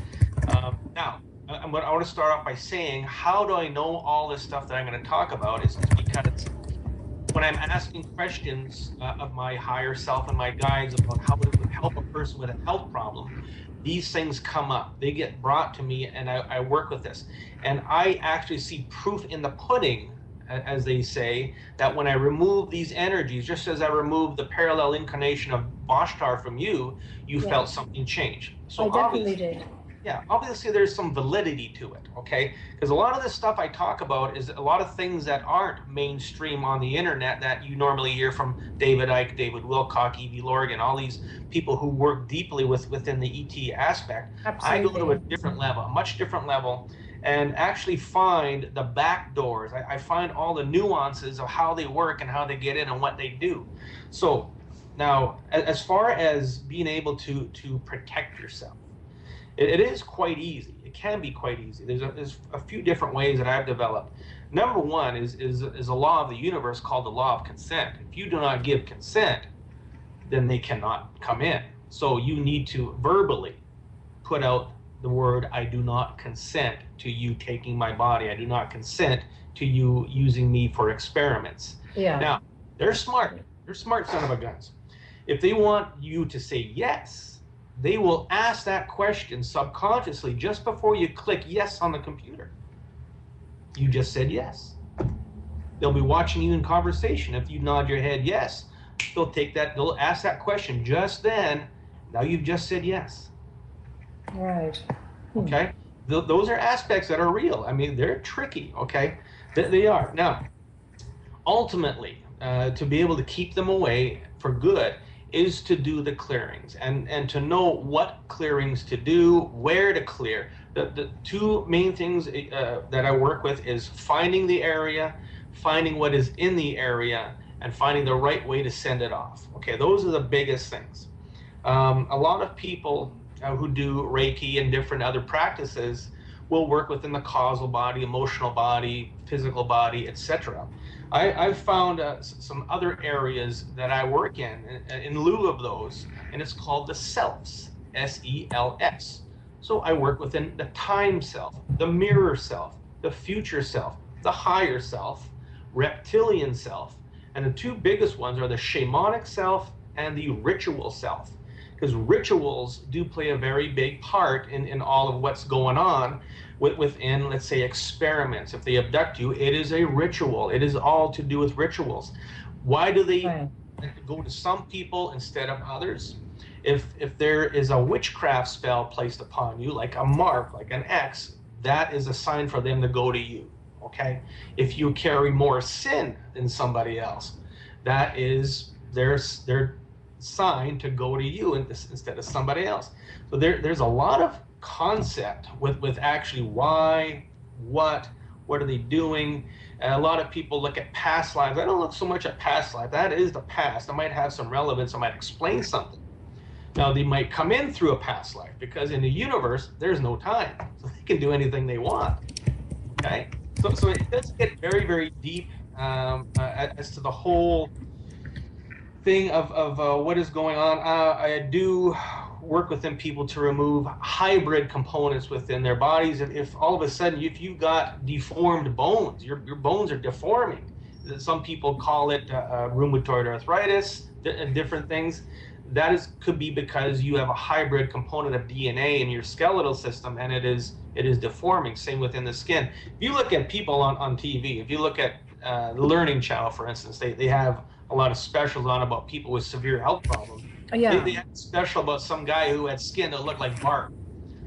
S3: Now, I want to start off by saying, how do I know all this stuff that I'm going to talk about is because when I'm asking questions of my higher self and my guides about how it would help a person with a health problem, these things come up. They get brought to me, and I work with this. And I actually see proof in the pudding, as they say, that when I remove these energies, just as I removed the parallel incarnation of Bashtar from you, you felt something change. So
S2: I definitely did.
S3: Yeah, obviously there's some validity to it, okay? Because a lot of this stuff I talk about is a lot of things that aren't mainstream on the internet that you normally hear from David Icke, David Wilcock, Evie Lorgan, all these people who work deeply within the ET aspect.
S2: Absolutely.
S3: I go to a different level, a much different level, and actually find the back doors. I find all the nuances of how they work and how they get in and what they do. So now, as far as being able to protect yourself, it is quite easy. It can be quite easy. There's a few different ways that I've developed. Number one is a law of the universe called the law of consent. If you do not give consent, then they cannot come in. So you need to verbally put out the word, I do not consent to you taking my body. I do not consent to you using me for experiments.
S2: Yeah.
S3: Now, they're smart. They're smart son of a guns. If they want you to say yes, they will ask that question subconsciously just before you click yes on the computer. You just said yes. They'll be watching you in conversation. If you nod your head yes, they'll ask that question just then. Now you've just said yes.
S2: Right.
S3: Okay? Those are aspects that are real. I mean, they're tricky, okay? They are. Now, ultimately, to be able to keep them away for good is to do the clearings and to know what clearings to do, where to clear. The two main things that I work with is finding the area, finding what is in the area, and finding the right way to send it off. Okay, those are the biggest things. A lot of people who do Reiki and different other practices will work within the causal body, emotional body, physical body, etc. I've found some other areas that I work in lieu of those, and it's called the selves, S-E-L-S. So I work within the time self, the mirror self, the future self, the higher self, reptilian self, and the two biggest ones are the shamanic self and the ritual self. Because rituals do play a very big part in all of what's going on within, let's say, experiments. If they abduct you, it is a ritual. It is all to do with rituals. Why do they go to some people instead of others? If there is a witchcraft spell placed upon you, like a mark, like an X, that is a sign for them to go to you, okay? If you carry more sin than somebody else, that is their sign to go to you instead of somebody else. So there's a lot of concept with actually why, what are they doing. And a lot of people look at past lives. I don't look so much at past life. That is the past. I might have some relevance. I might explain something. Now they might come in through a past life because in the universe there's no time, so they can do anything they want. Okay, so it does get very, very deep as to the whole thing of what is going on. I do work within people to remove hybrid components within their bodies. If all of a sudden, if you've got deformed bones, your bones are deforming. Some people call it rheumatoid arthritis and different things. That could be because you have a hybrid component of DNA in your skeletal system, and it is deforming. Same within the skin. If you look at people on TV, if you look at the Learning Channel, for instance, they have a lot of specials on about people with severe health problems.
S2: Yeah.
S3: They had a special about some guy who had skin that looked like bark.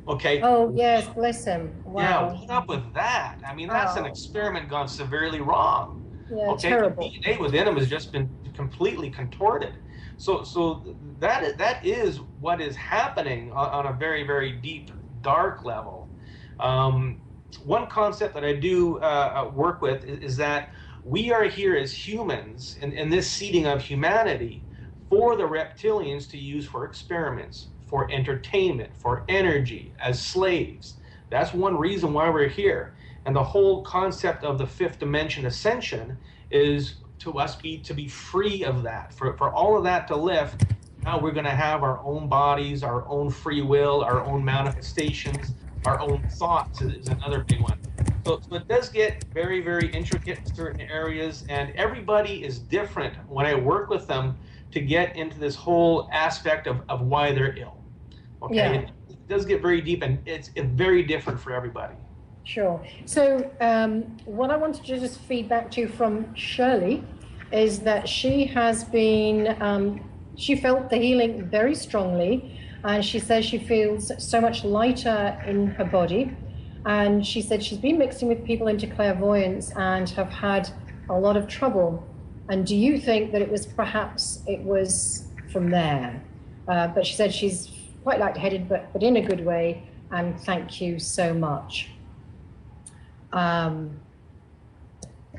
S3: Okay.
S2: Oh yes, bless him. Wow.
S3: Yeah, what up with that? I mean, that's an experiment gone severely wrong.
S2: Yeah,
S3: okay,
S2: terrible.
S3: The DNA within him has just been completely contorted. So that is what is happening on a very, very deep, dark level. One concept that I do work with is that we are here as humans in this seeding of humanity for the reptilians to use for experiments, for entertainment, for energy, as slaves. That's one reason why we're here. And the whole concept of the fifth dimension ascension is to be free of that, for all of that to lift. Now we're going to have our own bodies, our own free will, our own manifestations, our own thoughts is another big one. So it does get very, very intricate in certain areas, and everybody is different when I work with them to get into this whole aspect of why they're ill. Okay,
S2: Yeah.
S3: It does get very deep, and it's very different for everybody.
S2: Sure. So what I wanted to just feedback to from Shirley is that she has been, she felt the healing very strongly. and she says she feels so much lighter in her body. And she said she's been mixing with people into clairvoyance and have had a lot of trouble. And do you think that it was from there? But she said she's quite lightheaded, but in a good way. And thank you so much.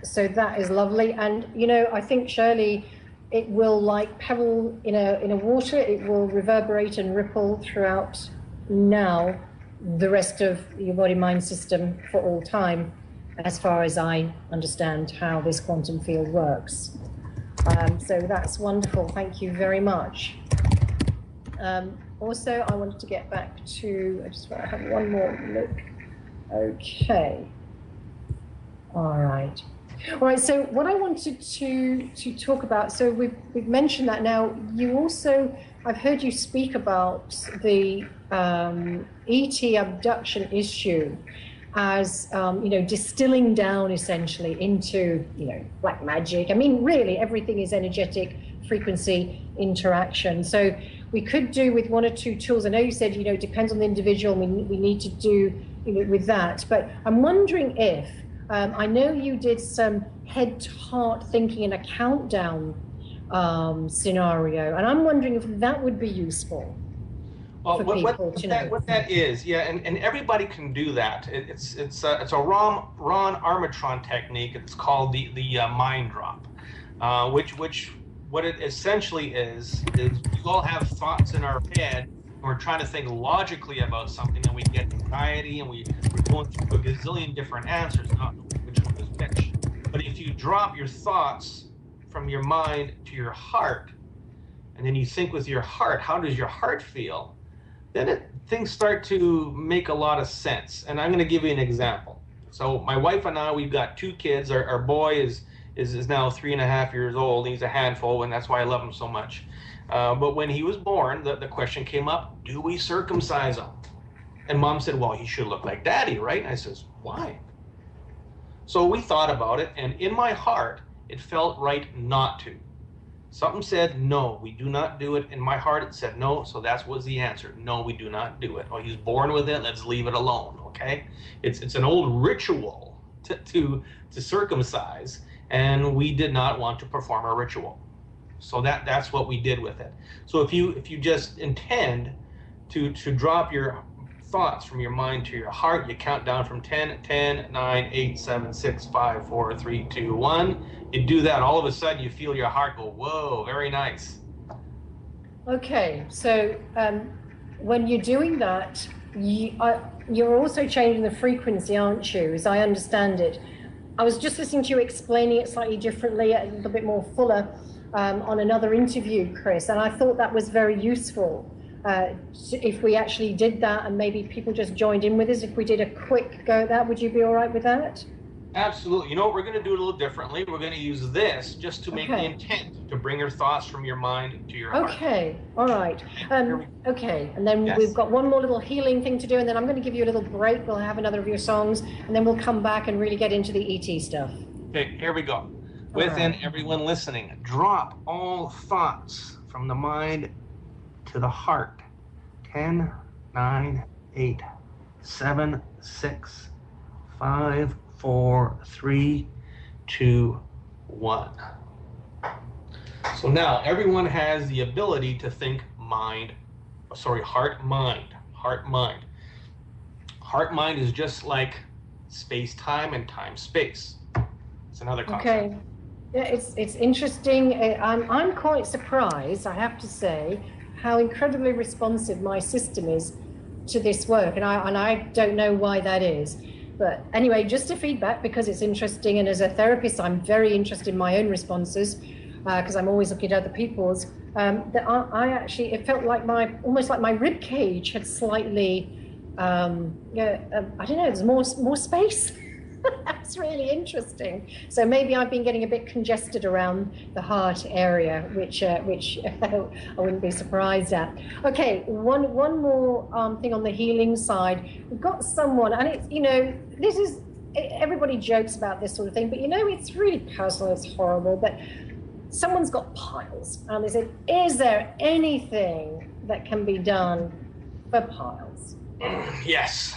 S2: So that is lovely. And, you know, I think, Shirley, it will, like pebble in a water, it will reverberate and ripple throughout now the rest of your body-mind system for all time, as far as I understand how this quantum field works. So that's wonderful. Thank you very much. Also, I wanted to get back to, I just want to have one more look. Okay. All right. All right, so what I wanted to talk about, so we've mentioned that now. You also, I've heard you speak about the ET abduction issue as, you know, distilling down essentially into, you know, black magic. I mean, really, everything is energetic frequency interaction. So we could do with one or two tools. I know you said, you know, it depends on the individual. We need to do, you know, with that. But I'm wondering if, I know you did some head to heart thinking in a countdown scenario, and I'm wondering if that would be useful.
S3: Well, what that is, yeah, and everybody can do that. It's a Ron Armatron technique. It's called the mind drop, which what it essentially is we all have thoughts in our head. We're trying to think logically about something, and we get anxiety, and we're going through a gazillion different answers, not knowing which one is which. But if you drop your thoughts from your mind to your heart, and then you think with your heart, how does your heart feel? Then things start to make a lot of sense. And I'm going to give you an example. So my wife and I, we've got 2 kids. Our boy is now 3.5 years old. He's a handful, and that's why I love him so much. But when he was born, the question came up, do we circumcise him? And Mom said, well, he should look like Daddy, right? And I says, why? So we thought about it, and in my heart, it felt right not to. Something said, no, we do not do it. In my heart, it said no, so that was the answer. No, we do not do it. Oh, he's born with it, let's leave it alone, okay? It's an old ritual to circumcise, and we did not want to perform a ritual. So that's what we did with it. So if you just intend to drop your thoughts from your mind to your heart, you count down from 10, 9, 8, 7, 6, 5, 4, 3, 2, 1. You do that, all of a sudden you feel your heart go, whoa, very nice.
S2: Okay, so when you're doing that, you're also changing the frequency, aren't you, as I understand it? I was just listening to you explaining it slightly differently, a little bit more fuller, on another interview, Chris, and I thought that was very useful. If we actually did that and maybe people just joined in with us, if we did a quick go at that, would you be all right with that?
S3: Absolutely. You know what, we're going to do it a little differently. We're going to use this just to make the intent to bring your thoughts from your mind to your heart. Okay,
S2: all right. Okay, and then we've got one more little healing thing to do, and then I'm going to give you a little break. We'll have another of your songs, and then we'll come back and really get into the ET stuff.
S3: Okay, here we go. Within everyone listening, drop all thoughts from the mind to the heart. 10, 9, 8, 7, 6, 5, 4, 3, 2, 1. So now everyone has the ability to think heart, mind. Heart, mind is just like space-time and time-space. It's another concept.
S2: Okay. Yeah, it's interesting. I'm quite surprised, I have to say, how incredibly responsive my system is to this work, and I don't know why that is. But anyway, just a feedback because it's interesting, and as a therapist, I'm very interested in my own responses because I'm always looking at other people's. That I actually, it felt like almost like my rib cage had slightly, I don't know, there's more space. That's really interesting. So maybe I've been getting a bit congested around the heart area, which I wouldn't be surprised at. Okay, one more thing on the healing side. We've got someone, and it's, you know, this is, everybody jokes about this sort of thing, but you know, it's really personal, it's horrible, but someone's got piles, and they said, is there anything that can be done for piles?
S3: Yes.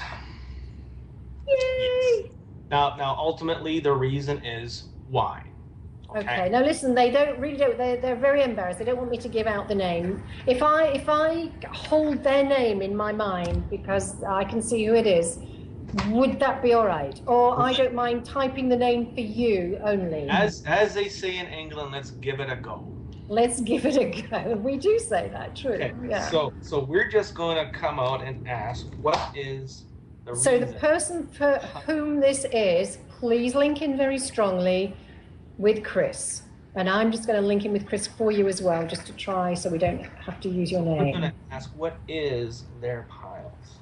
S2: Yay!
S3: Now, ultimately, the reason is why.
S2: Okay. Now listen, they're very embarrassed. They don't want me to give out the name. If I hold their name in my mind because I can see who it is, would that be all right? Or I don't mind typing the name for you only.
S3: As they say in England, let's give it a go.
S2: Let's give it a go. We do say that, true.
S3: Okay.
S2: Yeah.
S3: So we're just going to come out and ask, what is the reason?
S2: So the person for whom this is, please link in very strongly with Chris. And I'm just going to link in with Chris for you as well, just to try so we don't have to use your name.
S3: We're going to ask, what is their piles?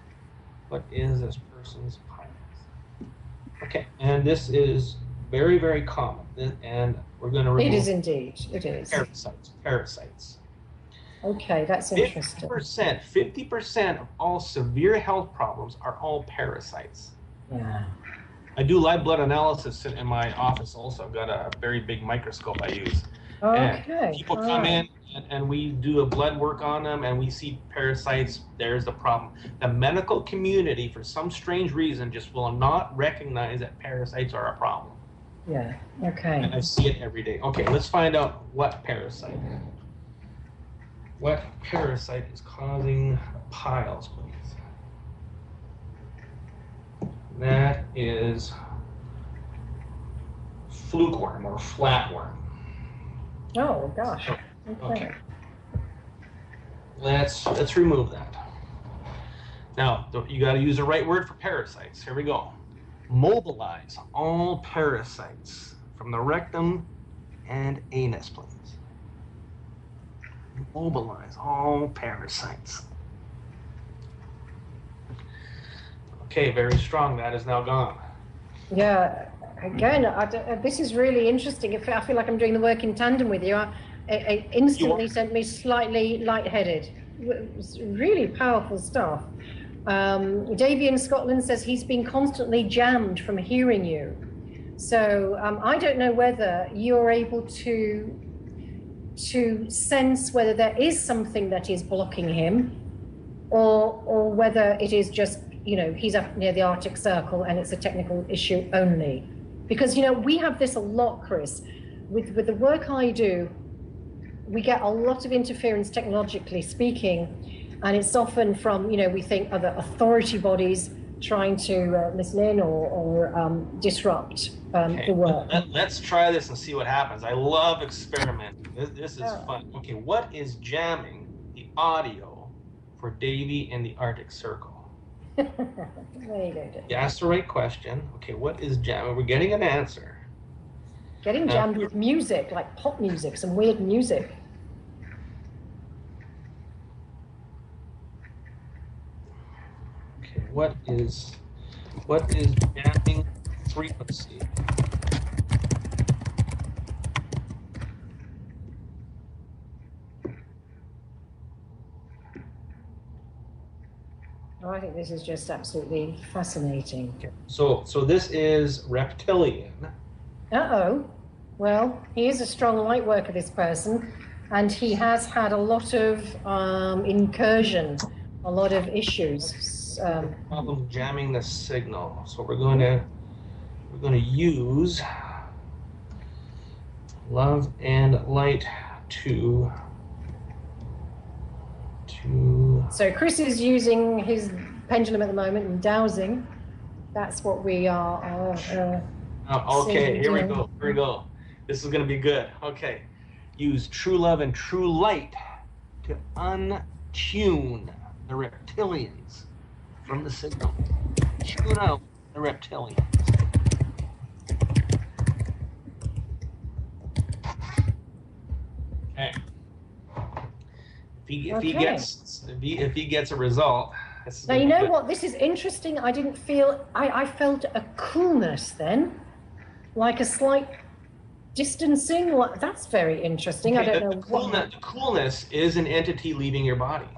S3: What is this person's piles? Okay, and this is very, very common. And we're going to remove...
S2: It is indeed, it is.
S3: Parasites.
S2: Okay, that's interesting.
S3: 50% of all severe health problems are all parasites.
S2: Yeah.
S3: I do live blood analysis in my office also. I've got a very big microscope I use.
S2: Okay.
S3: And people come in and we do a blood work on them and we see parasites. There's the problem. The medical community, for some strange reason, just will not recognize that parasites are a problem.
S2: Yeah, okay.
S3: And I see it every day. Okay, let's find out what parasite. What parasite is causing piles, please? That is flukeworm or flatworm.
S2: Oh gosh.
S3: Okay. Let's remove that. Now you got to use the right word for parasites. Here we go. Mobilize all parasites from the rectum and anus, please. Mobilize all parasites. Okay, very strong. That is now gone.
S2: Yeah, again, this is really interesting. I feel like I'm doing the work in tandem with you. It instantly sent me slightly lightheaded. It's really powerful stuff. Davey in Scotland says he's been constantly jammed from hearing you. So I don't know whether you're able to sense whether there is something that is blocking him, or whether it is just, you know, he's up near the Arctic Circle and it's a technical issue only. Because, you know, we have this a lot, Chris. With the work I do, we get a lot of interference technologically speaking, and it's often from, you know, we think other authority bodies trying to listen in or disrupt the work.
S3: Let's try this and see what happens. I love experimenting. This is fun. Okay, what is jamming the audio for Davey in the Arctic Circle?
S2: There you go.
S3: You asked the right question. Okay, what is jamming? We're getting an answer.
S2: Getting jammed with music, like pop music, some weird music.
S3: Okay, what is jamming frequency?
S2: Oh, I think this is just absolutely fascinating.
S3: Okay. So this is reptilian.
S2: Uh-oh. Well, he is a strong light worker, this person, and he has had a lot of incursion, a lot of issues.
S3: Problem jamming the signal. So we're going to use love and light to.
S2: So Chris is using his pendulum at the moment and dowsing. That's what we are.
S3: Okay, here we go. Here we go. This is going to be good. Okay. Use true love and true light to untune the reptilians from the signal. Tune out the reptilians. Okay. If he gets a result.
S2: Now you know what? This is interesting. I didn't feel. I felt a coolness then, like a slight distancing. That's very interesting.
S3: Okay,
S2: I don't know what.
S3: The coolness is an entity leaving your body.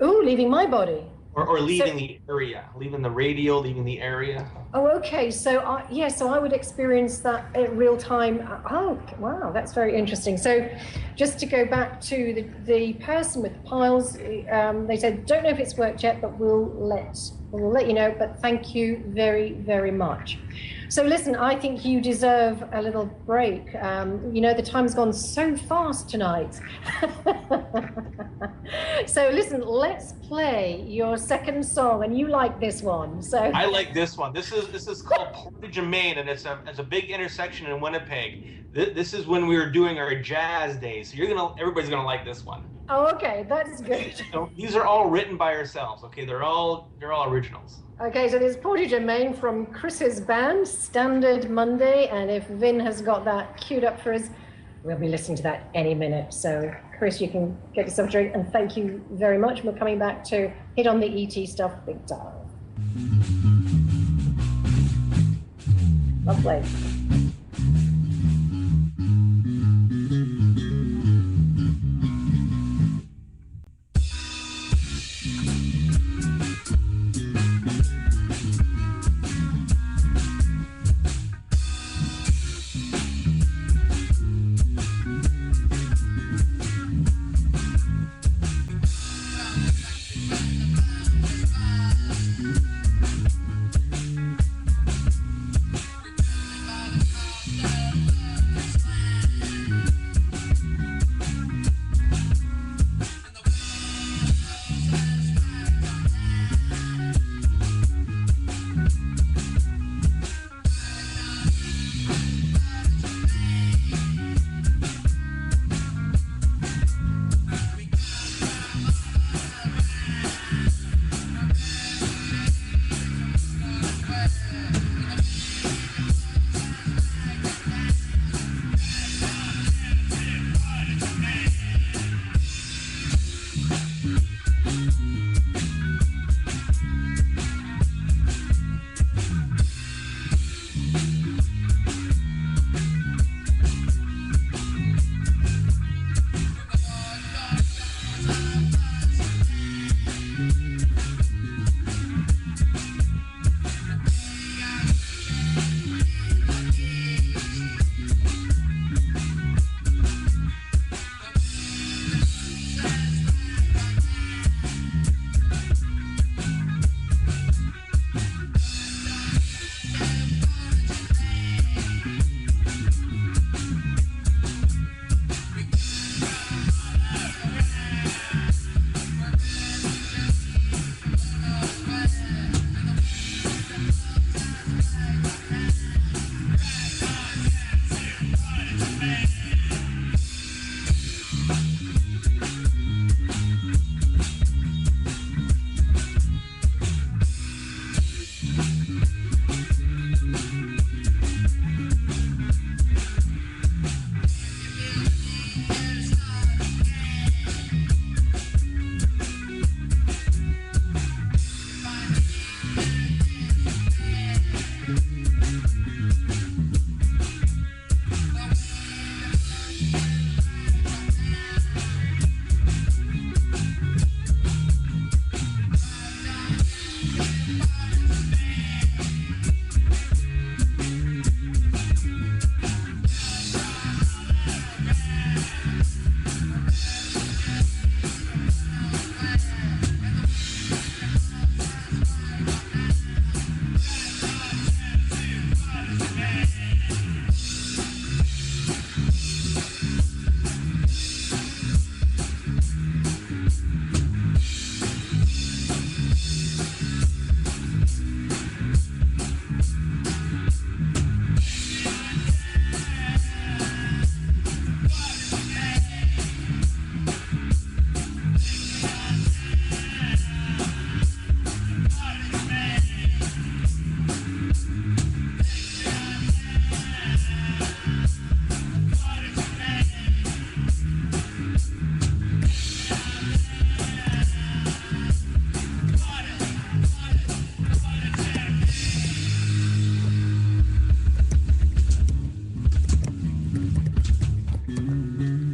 S2: Ooh, leaving my body.
S3: or leaving the area, leaving the radial, leaving the area.
S2: Oh, okay. So, yeah, so I would experience that at real time. Oh, wow, that's very interesting. So, just to go back to the person with the piles, they said, don't know if it's worked yet, but we'll let you know. But thank you very, very much. So, listen, I think you deserve a little break. You know, the time's gone so fast tonight. So, listen, let's play your second song, and you like this one. So
S3: I like this one. This is called Portage and Main, and it's a big intersection in Winnipeg. This is when we were doing our jazz days. So everybody's gonna like this one.
S2: Oh, okay, that's good.
S3: So these are all written by ourselves. Okay, they're all originals.
S2: Okay, so there's Portage and Main from Chris's band, Standard Monday, and if Vin has got that queued up for us, we'll be listening to that any minute. So, Chris, you can get yourself a drink, and thank you very much. We're coming back to hit on the ET stuff big time. Lovely.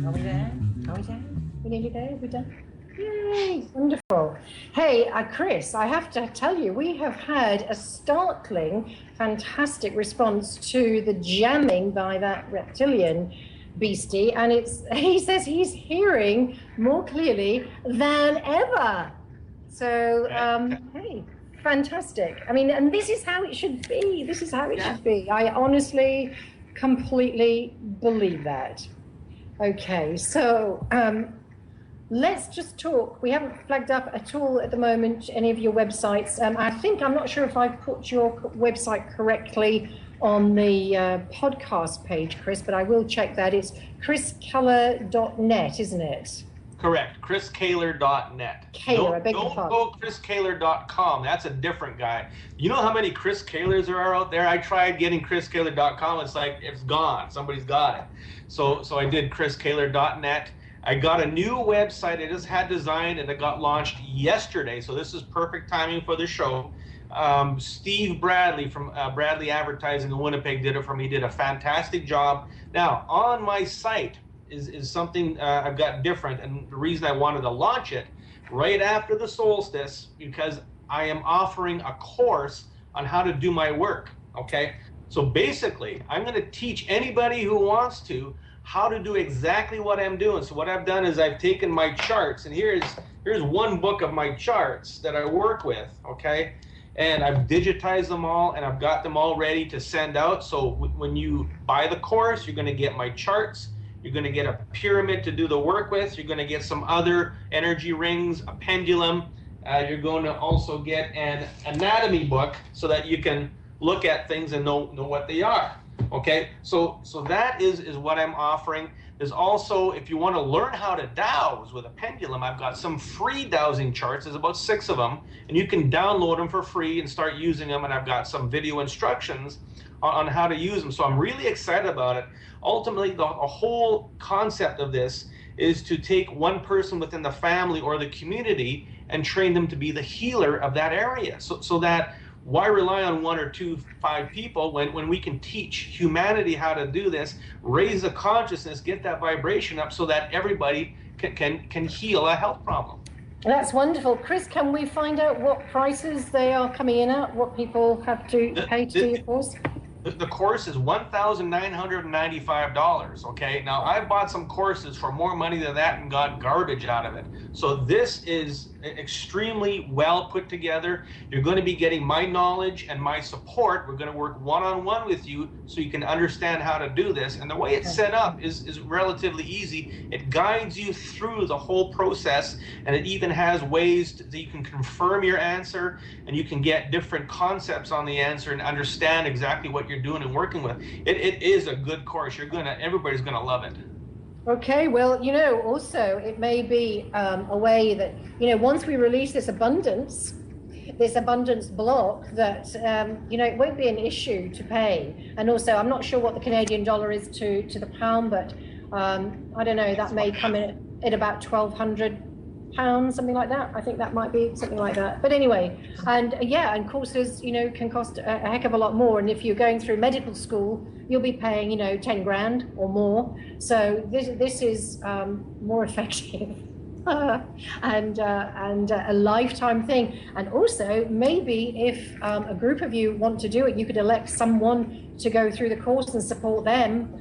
S2: Are we there? We nearly there? Are we done? Yay, wonderful. Hey, Chris, I have to tell you, we have had a startling, fantastic response to the jamming by that reptilian beastie, and he says he's hearing more clearly than ever. So, hey, fantastic. I mean, and this is how it should be. This is how it should be. I honestly, completely believe that. Okay, so let's just talk. We haven't flagged up at all at the moment any of your websites. I'm not sure if I've put your website correctly on the podcast page, Chris, but I will check that. It's chriskeller.net, isn't it?
S3: Correct, chriskeller.net.
S2: Kehler, I beg your pardon.
S3: Don't go chriskeller.com. That's a different guy. You know how many Chris Kehlers there are out there? I tried getting chriskeller.com. It's like, it's gone. Somebody's got it. So I did chriskeller.net. I got a new website I just had designed, and it got launched yesterday. So this is perfect timing for the show. Steve Bradley from Bradley Advertising in Winnipeg did it for me. Did a fantastic job. Now, on my site is something I've got different, and the reason I wanted to launch it right after the solstice, because I am offering a course on how to do my work, okay? So basically, I'm going to teach anybody who wants to how to do exactly what I'm doing. So what I've done is I've taken my charts, and here's one book of my charts that I work with, okay? And I've digitized them all, and I've got them all ready to send out. So when you buy the course, you're going to get my charts. You're going to get a pyramid to do the work with. You're going to get some other energy rings, a pendulum. You're going to also get an anatomy book so that you can look at things and know what they are. Okay, so that is what I'm offering. There's also, if you want to learn how to dowse with a pendulum, I've got some free dowsing charts. There's about 6 of them, and you can download them for free and start using them. And I've got some video instructions on how to use them. So I'm really excited about it. Ultimately, the whole concept of this is to take one person within the family or the community and train them to be the healer of that area. So that, why rely on 1 or 2, 5 people when we can teach humanity how to do this, raise the consciousness, get that vibration up so that everybody can heal a health problem.
S2: That's wonderful. Chris, can we find out what prices they are coming in at, what people have to pay to do your course?
S3: The course is $1,995, okay? Now, I've bought some courses for more money than that and got garbage out of it. So this is extremely well put together. You're going to be getting my knowledge and my support. We're going to work one-on-one with you so you can understand how to do this. And the way it's set up is relatively easy. It guides you through the whole process, and it even has ways that you can confirm your answer, and you can get different concepts on the answer and understand exactly what you're doing and working with. It is a good course. Everybody's gonna love it.
S2: Okay, well, also it may be a way that, once we release this abundance block, that, it won't be an issue to pay. And also, I'm not sure what the Canadian dollar is to the pound, but I don't know, that may come in at about £1,200, something like that. I think that might be something like that. But anyway, and courses, can cost a heck of a lot more. And if you're going through medical school, you'll be paying, 10 grand or more. So this is more effective and a lifetime thing. And also, maybe if a group of you want to do it, you could elect someone to go through the course and support them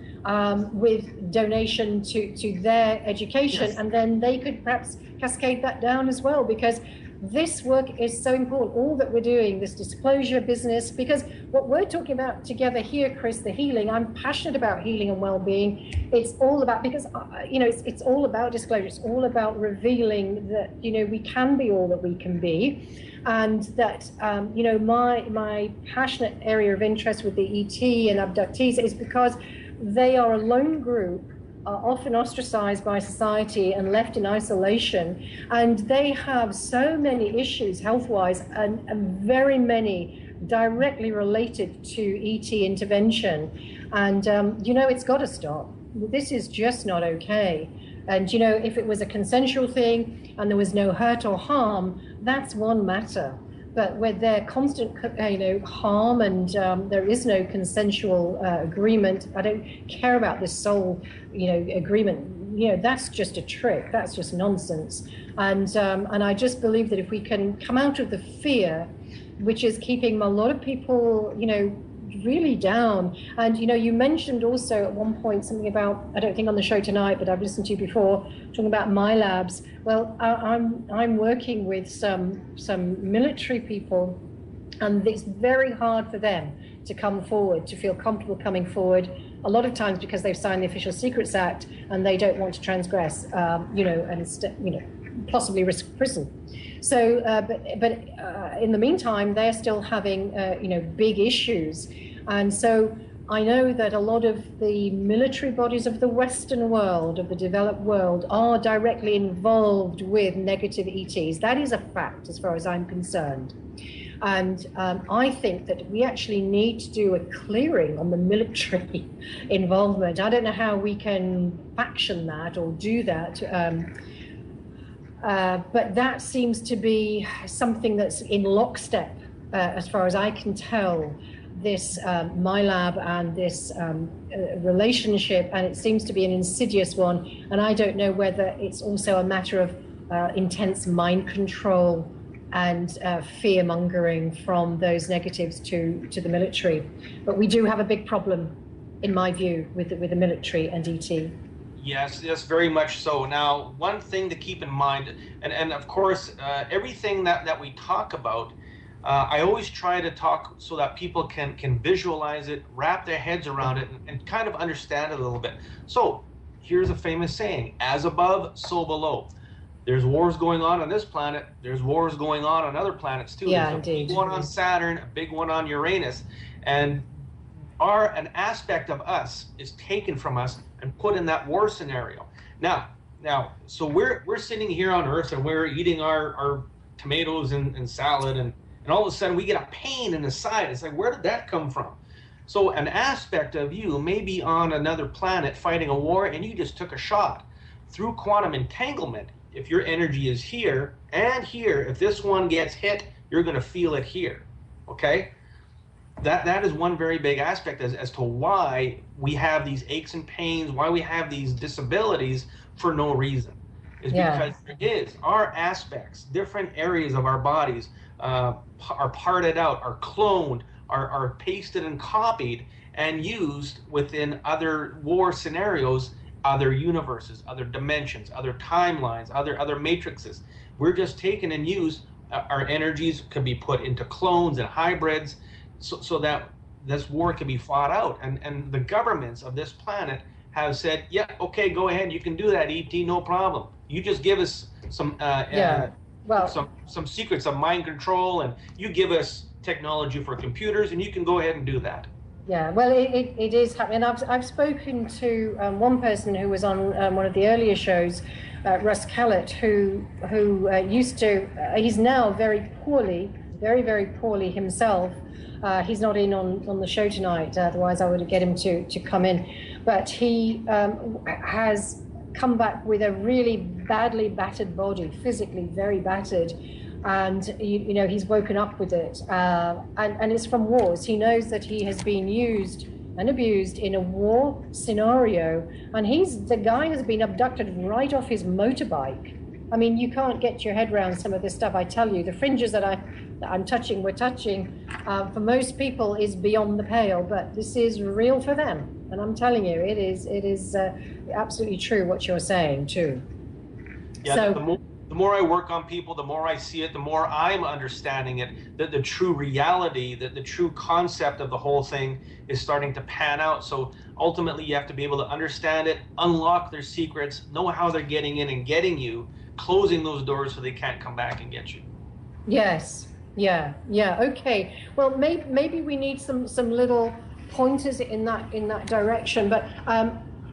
S2: with donation to their education, yes. And then they could perhaps cascade that down as well, because this work is so important, all that we're doing, this disclosure business, because what we're talking about together here, Chris, the healing, I'm passionate about healing and well-being. It's all about, because, it's all about disclosure. It's all about revealing that, we can be all that we can be. And that, my passionate area of interest with the ET and abductees is because they are a lone group, are often ostracized by society and left in isolation, and they have so many issues health-wise, and very many directly related to ET intervention. And it's got to stop. This is just not okay. And if it was a consensual thing and there was no hurt or harm, that's one matter. But where there's constant, harm and there is no consensual agreement, I don't care about this soul, agreement. that's just a trick. That's just nonsense. And I just believe that if we can come out of the fear, which is keeping a lot of people, really down. And you mentioned also at one point something about, I don't think on the show tonight, but I've listened to you before, talking about my labs. Well, I'm working with some military people, and it's very hard for them to come forward, to feel comfortable coming forward. A lot of times because they've signed the Official Secrets Act and they don't want to transgress, and possibly risk prison. So, but in the meantime, they're still having, big issues. And so I know that a lot of the military bodies of the Western world, of the developed world, are directly involved with negative ETs. That is a fact as far as I'm concerned. And I think that we actually need to do a clearing on the military involvement. I don't know how we can faction that or do that. But that seems to be something that's in lockstep, as far as I can tell, this my lab and this relationship, and it seems to be an insidious one. And I don't know whether it's also a matter of intense mind control and fear-mongering from those negatives to the military. But we do have a big problem, in my view, with the military and ET.
S3: Yes, very much so. Now, one thing to keep in mind, and of course, everything that we talk about, I always try to talk so that people can visualize it, wrap their heads around it, and kind of understand it a little bit. So here's a famous saying, as above, so below. There's wars going on this planet. There's wars going on other planets too.
S2: Yeah,
S3: There's
S2: indeed.
S3: A big one on Saturn, a big one on Uranus. And an aspect of us is taken from us and put in that war scenario. Now, so we're sitting here on Earth and we're eating our tomatoes and salad, and all of a sudden we get a pain in the side. It's like, where did that come from? So an aspect of you may be on another planet fighting a war, and you just took a shot. Through quantum entanglement, if your energy is here and here, if this one gets hit, you're going to feel it here. Okay? That is one very big aspect as to why we have these aches and pains, why we have these disabilities for no reason. Is because there is our aspects, different areas of our bodies are parted out, are cloned, are pasted and copied and used within other war scenarios, other universes, other dimensions, other timelines, other matrices. We're just taken and used. Our energies can be put into clones and hybrids, so that this war can be fought out. And the governments of this planet have said, yeah, okay, go ahead, you can do that, ET, no problem. You just give us some some secrets of mind control, and you give us technology for computers, and you can go ahead and do that.
S2: Yeah, well, it is happening. I've spoken to one person who was on one of the earlier shows, Russ Kellett, who used to. He's now very poorly, very poorly himself. He's not in on the show tonight. Otherwise, I would get him to come in. But he has come back with a really badly battered body, physically very battered. And he's woken up with it, and it's from wars. He knows that he has been used and abused in a war scenario, and the guy has been abducted right off his motorbike. I mean, you can't get your head around some of this stuff. I tell you, the fringes that I'm touching, we're touching, for most people is beyond the pale, but this is real for them. And I'm telling you, it is absolutely true what you're saying too.
S3: Yeah, so, the more I work on people, the more I see it, the more I'm understanding it, that the true reality, that the true concept of the whole thing is starting to pan out. So ultimately, you have to be able to understand it, unlock their secrets, know how they're getting in and getting you, closing those doors so they can't come back and get you.
S2: Yes. Yeah. Okay. Well, maybe we need some little pointers in that direction. But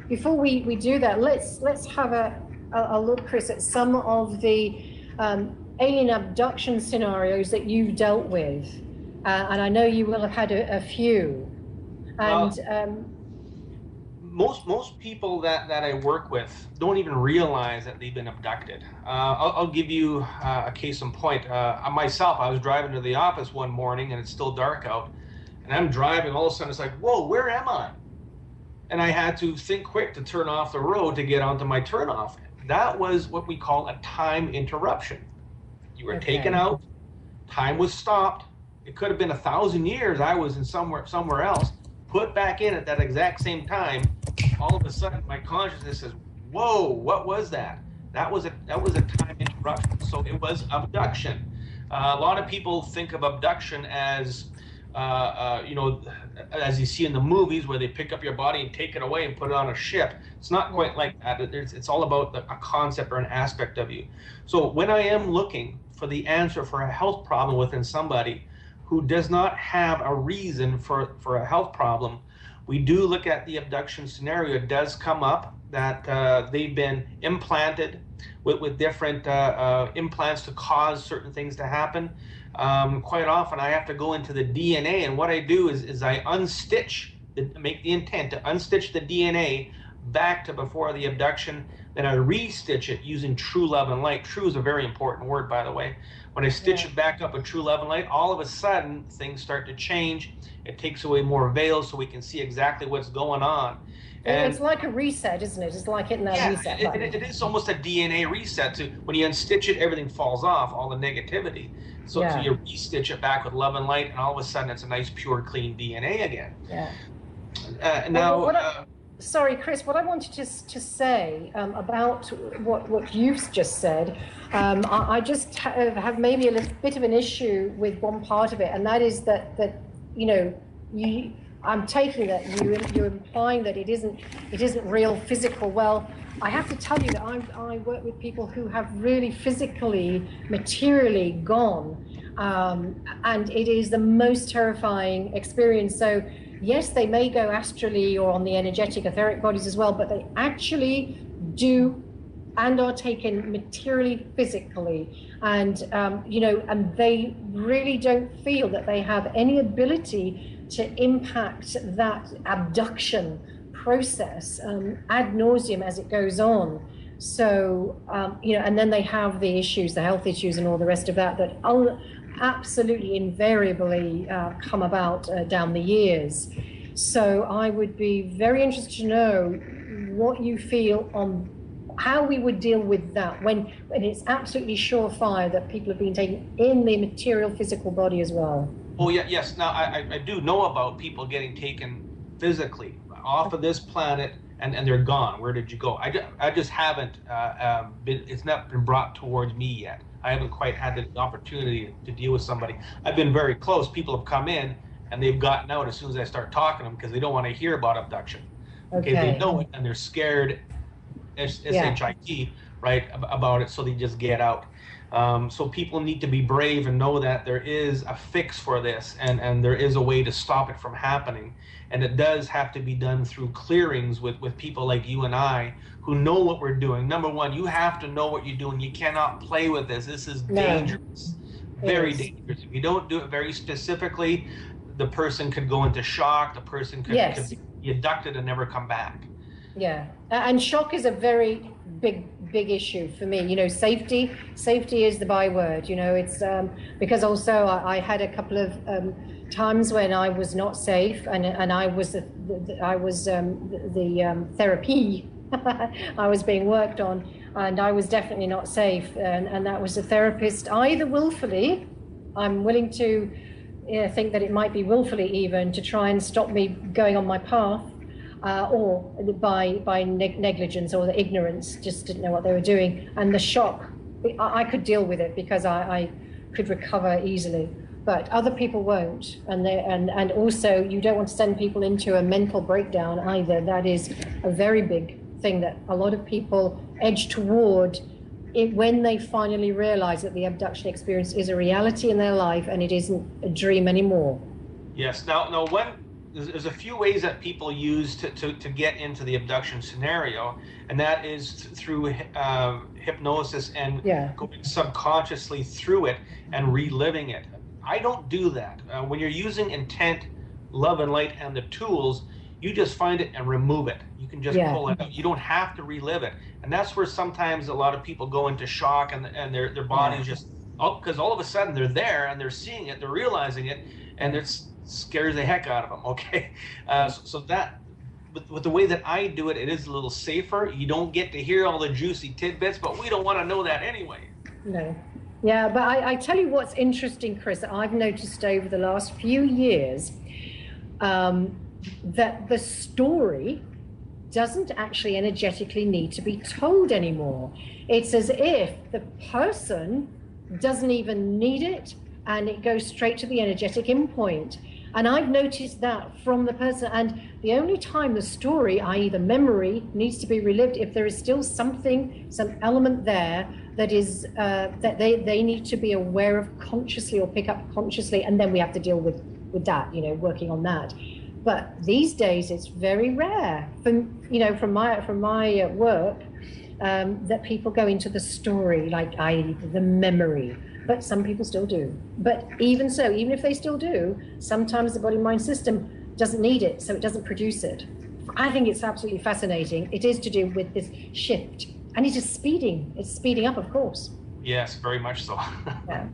S2: before we do that, let's have a look, Chris, at some of the alien abduction scenarios that you've dealt with, and I know you will have had a few. And
S3: most people that I work with don't even realize that they've been abducted. I'll give you a case in point. Myself, I was driving to the office one morning, and it's still dark out, and I'm driving. All of a sudden, it's like, whoa, where am I? and I had to think quick to turn off the road to get onto my turnoff. That was what we call a time interruption. You were taken out, time was stopped. It could have been 1,000 years I was in somewhere else, put back in at that exact same time. All of a sudden my consciousness says, whoa, what was that? That was a time interruption. So it was abduction. A lot of people think of abduction as you know, as you see in the movies where they pick up your body and take it away and put it on a ship. It's not quite like that. It's all about a concept or an aspect of you. So when I am looking for the answer for a health problem within somebody who does not have a reason for a health problem, we do look at the abduction scenario. It does come up that they've been implanted with different implants to cause certain things to happen. Quite often I have to go into the DNA, and what I do is I unstitch, make the intent to unstitch the DNA back to before the abduction, then I re-stitch it using true love and light. True is a very important word, by the way. When I stitch it back up with true love and light, all of a sudden things start to change. It takes away more veils so we can see exactly what's going on. And
S2: it's like a reset, isn't it? It's like hitting that reset button.
S3: It is almost a DNA reset. So when you unstitch it, everything falls off, all the negativity. So you re-stitch it back with love and light, and all of a sudden it's a nice, pure, clean DNA again.
S2: Sorry, Chris, what I wanted to say about what you've just said, I just have maybe a little bit of an issue with one part of it, and that is that you know, I'm taking that you're implying that it isn't real physical. Well, I have to tell you that I work with people who have really physically, materially gone, and it is the most terrifying experience. So yes, they may go astrally or on the energetic etheric bodies as well, but they actually do and are taken materially, physically, and you know, and they really don't feel that they have any ability to impact that abduction process ad nauseum as it goes on. So you know, and then they have the issues, the health issues, and all the rest of that absolutely invariably come about down the years. So I would be very interested to know what you feel on how we would deal with that when it's absolutely surefire that people have been taken in the material physical body as well.
S3: Oh yeah, yes. Now I do know about people getting taken physically off of this planet and they're gone. Where did you go? I just haven't it's not been brought towards me yet. I haven't quite had the opportunity to deal with somebody. I've been very close. People have come in and they've gotten out as soon as I start talking to them because they don't want to hear about abduction. Okay, they know it and they're scared, SHIT, right, about it, so they just get out. So people need to be brave and know that there is a fix for this, and there is a way to stop it from happening. And it does have to be done through clearings with people like you and I who know what we're doing. Number one, you have to know what you're doing. You cannot play with this. This is dangerous, very dangerous. If you don't do it very specifically, the person could go into shock. The person could be abducted and never come back.
S2: Yeah, and shock is a very big issue for me. You know, safety is the byword. You know, it's because also I had a couple of times when I was not safe, and I was the therapy I was being worked on, and I was definitely not safe, and that was a therapist either willfully, I'm willing to think that it might be willfully even, to try and stop me going on my path, or by negligence or the ignorance, just didn't know what they were doing. And the shock, I could deal with it because I could recover easily, but other people won't. And also, you don't want to send people into a mental breakdown either. That is a very big thing that a lot of people edge toward it when they finally realize that the abduction experience is a reality in their life and it isn't a dream anymore.
S3: Yes. Now, there's a few ways that people use to get into the abduction scenario, and that is through hypnosis and going subconsciously through it and reliving it. I don't do that. When you're using intent, love and light and the tools, you just find it and remove it. You can just pull it out. You don't have to relive it. And that's where sometimes a lot of people go into shock and their bodies just, because all of a sudden they're there and they're seeing it, they're realizing it, and it scares the heck out of them, okay? So that with the way that I do it, it is a little safer. You don't get to hear all the juicy tidbits, but we don't want to know that anyway.
S2: No. Yeah, but I tell you what's interesting, Chris, that I've noticed over the last few years, that the story doesn't actually energetically need to be told anymore. It's as if the person doesn't even need it, and it goes straight to the energetic endpoint. And I've noticed that from the person, and the only time the story, i.e. the memory, needs to be relived, if there is still something, some element there that is that they need to be aware of consciously or pick up consciously, and then we have to deal with that, you know, working on that. But these days it's very rare, from my work, that people go into the story, like i.e. the memory. But some people still do. But even so, even if they still do, sometimes the body-mind system doesn't need it, so it doesn't produce it. I think it's absolutely fascinating. It is to do with this shift. And it is speeding. It's speeding up, of course.
S3: Yes, very much so.
S2: Yeah.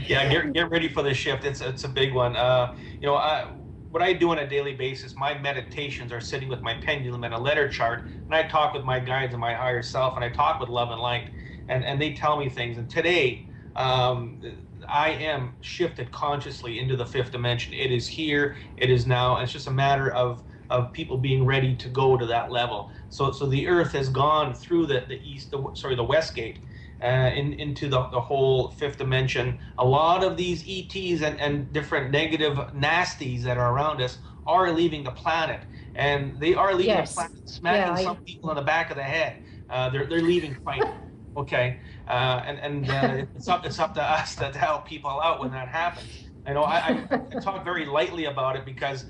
S3: Yeah, get ready for the shift. It's a big one. What I do on a daily basis, my meditations are sitting with my pendulum and a letter chart, and I talk with my guides and my higher self, and I talk with love and light. And they tell me things. And today, I am shifted consciously into the fifth dimension. It is here. It is now. It's just a matter of people being ready to go to that level. So the Earth has gone through the west gate, into the whole fifth dimension. A lot of these ETs and different negative nasties that are around us are leaving the planet, and they are leaving the planet, smacking some people on the back of the head. They're leaving fighting. Okay, it's up to us to help people out when that happens. I know I talk very lightly about it because,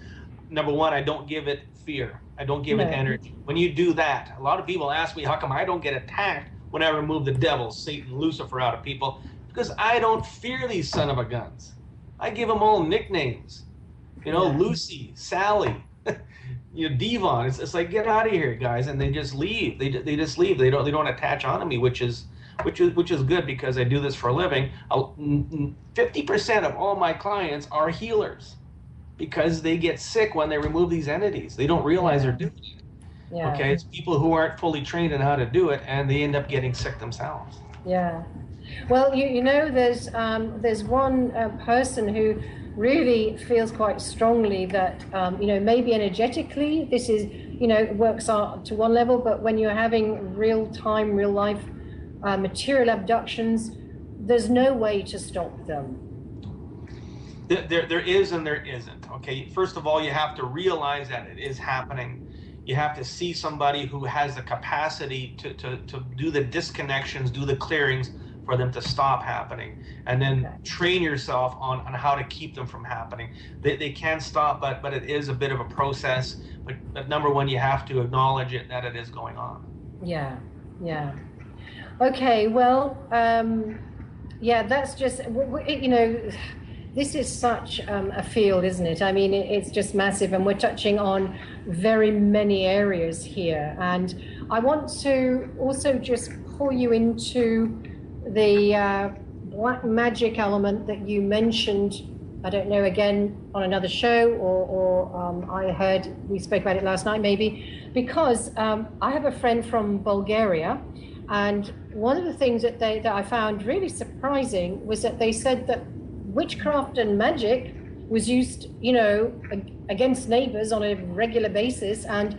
S3: number one, I don't give it fear. I don't give it energy. When you do that, a lot of people ask me, how come I don't get attacked when I remove the devil, Satan, Lucifer out of people? Because I don't fear these son of a guns. I give them all nicknames. Lucy, Sally, Devon. It's like, get out of here, guys, and they just leave. They just leave. They don't attach onto me, which is good, because I do this for a living. 50% of all my clients are healers, because they get sick when they remove these entities. They don't realize they're doing it. Yeah. Okay, it's people who aren't fully trained in how to do it, and they end up getting sick themselves.
S2: Yeah. Well, there's one person who really feels quite strongly that maybe energetically this is works out to one level, but when you're having real life material abductions, there's no way to stop them.
S3: There is and there isn't. Okay, first of all, you have to realize that it is happening. You have to see somebody who has the capacity to do the disconnections, do the clearings for them to stop happening, and then train yourself on how to keep them from happening. They can stop, but it is a bit of a process. But number one, you have to acknowledge it, that it is going on. Yeah.
S2: Okay, well, that's just, this is such a field, isn't it? I mean, it's just massive, and we're touching on very many areas here. And I want to also just pull you into the black magic element that you mentioned, I don't know, again, on another show, or I heard we spoke about it last night, maybe, because I have a friend from Bulgaria, and one of the things that I found really surprising was that they said that witchcraft and magic was used, against neighbors on a regular basis. And,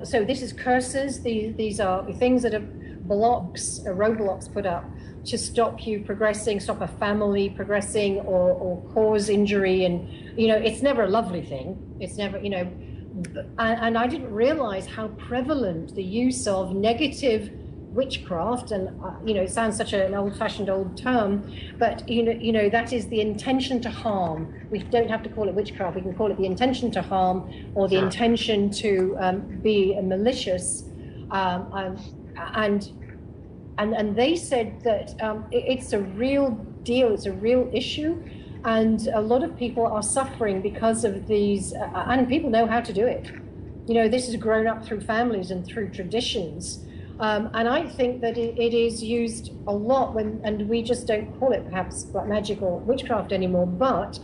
S2: so this is curses. These are things that are blocks, roadblocks put up to stop you progressing, stop a family progressing, or cause injury. And, it's never a lovely thing. It's never, and I didn't realize how prevalent the use of negative witchcraft, and it sounds such an old-fashioned old term, but that is the intention to harm. We don't have to call it witchcraft. We can call it the intention to harm, or the intention to be malicious. And they said that it's a real deal. It's a real issue, and a lot of people are suffering because of these. And people know how to do it. This has grown up through families and through traditions. And I think that it is used a lot and we just don't call it perhaps black magic or witchcraft anymore. But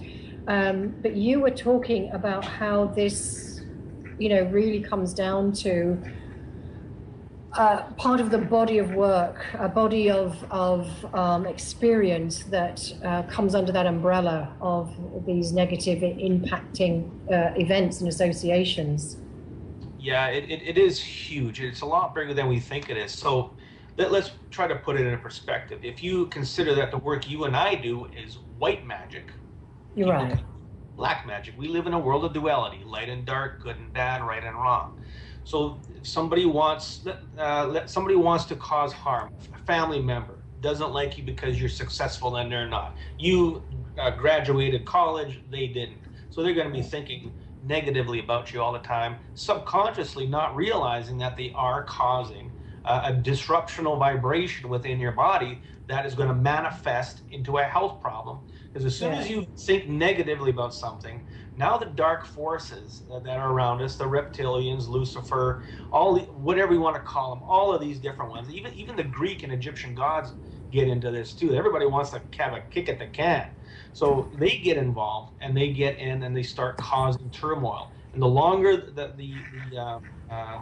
S2: you were talking about how this really comes down to part of the body of work, a body of experience that comes under that umbrella of these negative impacting events and associations.
S3: Yeah, it is huge. It's a lot bigger than we think it is. So let's try to put it in a perspective. If you consider that the work you and I do is white magic,
S2: You're right.
S3: Black magic. We live in a world of duality, light and dark, good and bad, right and wrong. So if somebody wants to cause harm, a family member doesn't like you because you're successful and they're not. You graduated college, they didn't. So they're going to be thinking negatively about you all the time, subconsciously not realizing that they are causing a disruptional vibration within your body that is going to manifest into a health problem. Because as soon as you think negatively about something, now the dark forces that are around us, the reptilians, Lucifer, whatever you want to call them, all of these different ones, even the Greek and Egyptian gods get into this too. Everybody wants to have a kick at the can. So they get involved and they get in and they start causing turmoil. And the longer the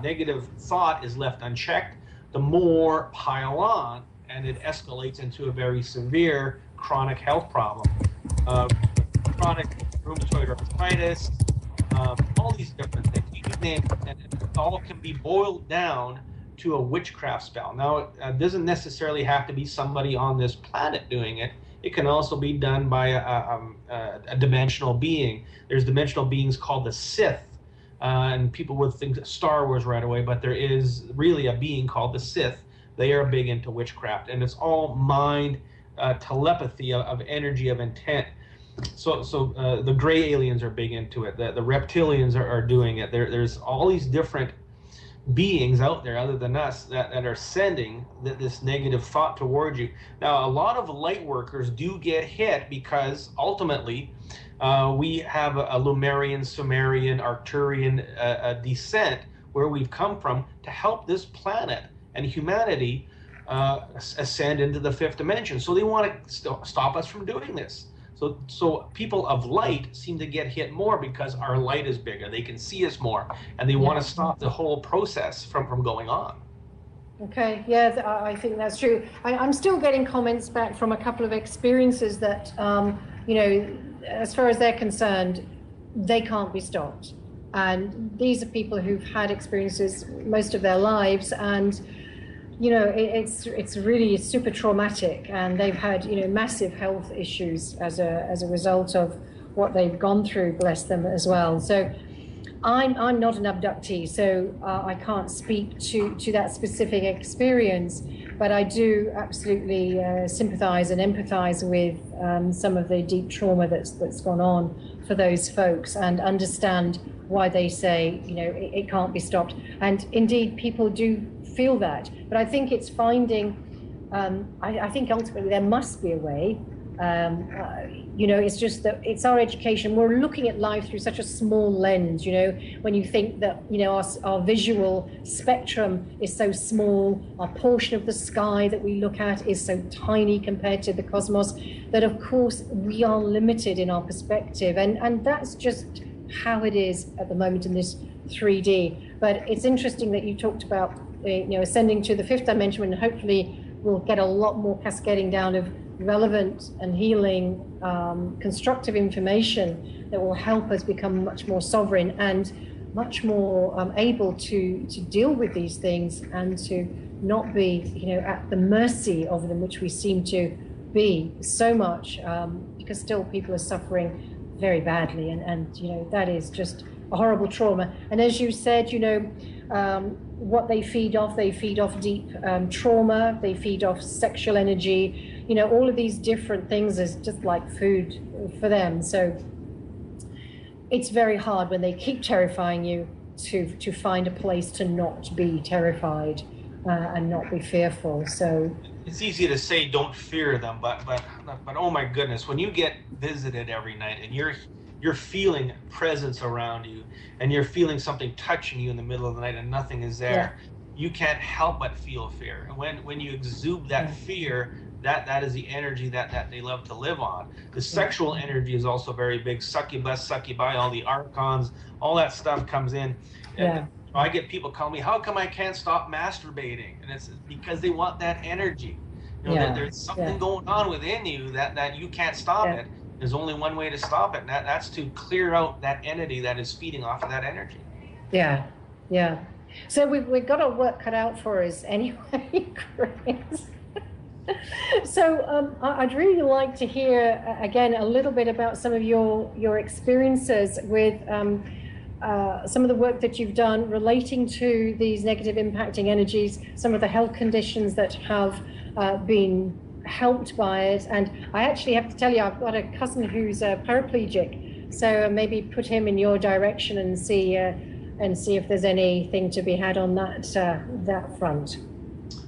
S3: negative thought is left unchecked, the more pile on, and it escalates into a very severe chronic health problem. Chronic rheumatoid arthritis, all these different things. You name it, and it all can be boiled down to a witchcraft spell. Now, it doesn't necessarily have to be somebody on this planet doing it. It can also be done by a dimensional being. There's dimensional beings called the Sith, and people would think Star Wars right away, but there is really a being called the Sith. They are big into witchcraft, and it's all mind, telepathy of energy, of intent. So the gray aliens are big into it. The reptilians are doing it. There's all these different beings out there other than us that are sending this negative thought towards you. Now, a lot of light workers do get hit because ultimately we have a Lemurian, Sumerian, Arcturian descent where we've come from to help this planet and humanity ascend into the fifth dimension. So they want to stop us from doing this. So people of light seem to get hit more because our light is bigger. They can see us more, and they want to stop the whole process from going on.
S2: Okay, yeah, I think that's true. I'm still getting comments back from a couple of experiences that, as far as they're concerned, they can't be stopped. And these are people who've had experiences most of their lives, and it's really super traumatic, and they've had massive health issues as a result of what they've gone through. Bless them as well. So I'm not an abductee, so I can't speak to that specific experience, but I do absolutely sympathize and empathize with some of the deep trauma that's gone on for those folks, and understand why they say it can't be stopped. And indeed, people do feel that, but I think it's finding I think ultimately there must be a way. It's just that it's our education. We're looking at life through such a small lens, when you think that our visual spectrum is so small, our portion of the sky that we look at is so tiny compared to the cosmos, that of course we are limited in our perspective, and that's just how it is at the moment in this 3D. But it's interesting that you talked about ascending to the fifth dimension, and hopefully we'll get a lot more cascading down of relevant and healing constructive information that will help us become much more sovereign and much more able to deal with these things, and to not be at the mercy of them, which we seem to be so much, because still people are suffering very badly, and that is just a horrible trauma. And as you said, what they feed off deep trauma, they feed off sexual energy, all of these different things is just like food for them. So it's very hard when they keep terrifying you to find a place to not be terrified and not be fearful. So
S3: it's easy to say don't fear them, but oh my goodness, when you get visited every night and you're feeling presence around you, and you're feeling something touching you in the middle of the night and nothing is there, you can't help but feel fear. And when you exude that fear, that is the energy that they love to live on. The sexual energy is also very big. Succubus, succubi, all the archons, all that stuff comes in. And I get people calling me, how come I can't stop masturbating? And it's because they want that energy. There's something going on within you that you can't stop it. There's only one way to stop it, and that's to clear out that entity that is feeding off of that energy.
S2: Yeah, yeah. So we've got our work cut out for us anyway, Chris. So I'd really like to hear, again, a little bit about some of your experiences with some of the work that you've done relating to these negative impacting energies, some of the health conditions that have been helped by it. And I actually have to tell you, I've got a cousin who's paraplegic, so maybe put him in your direction and see if there's anything to be had on that front.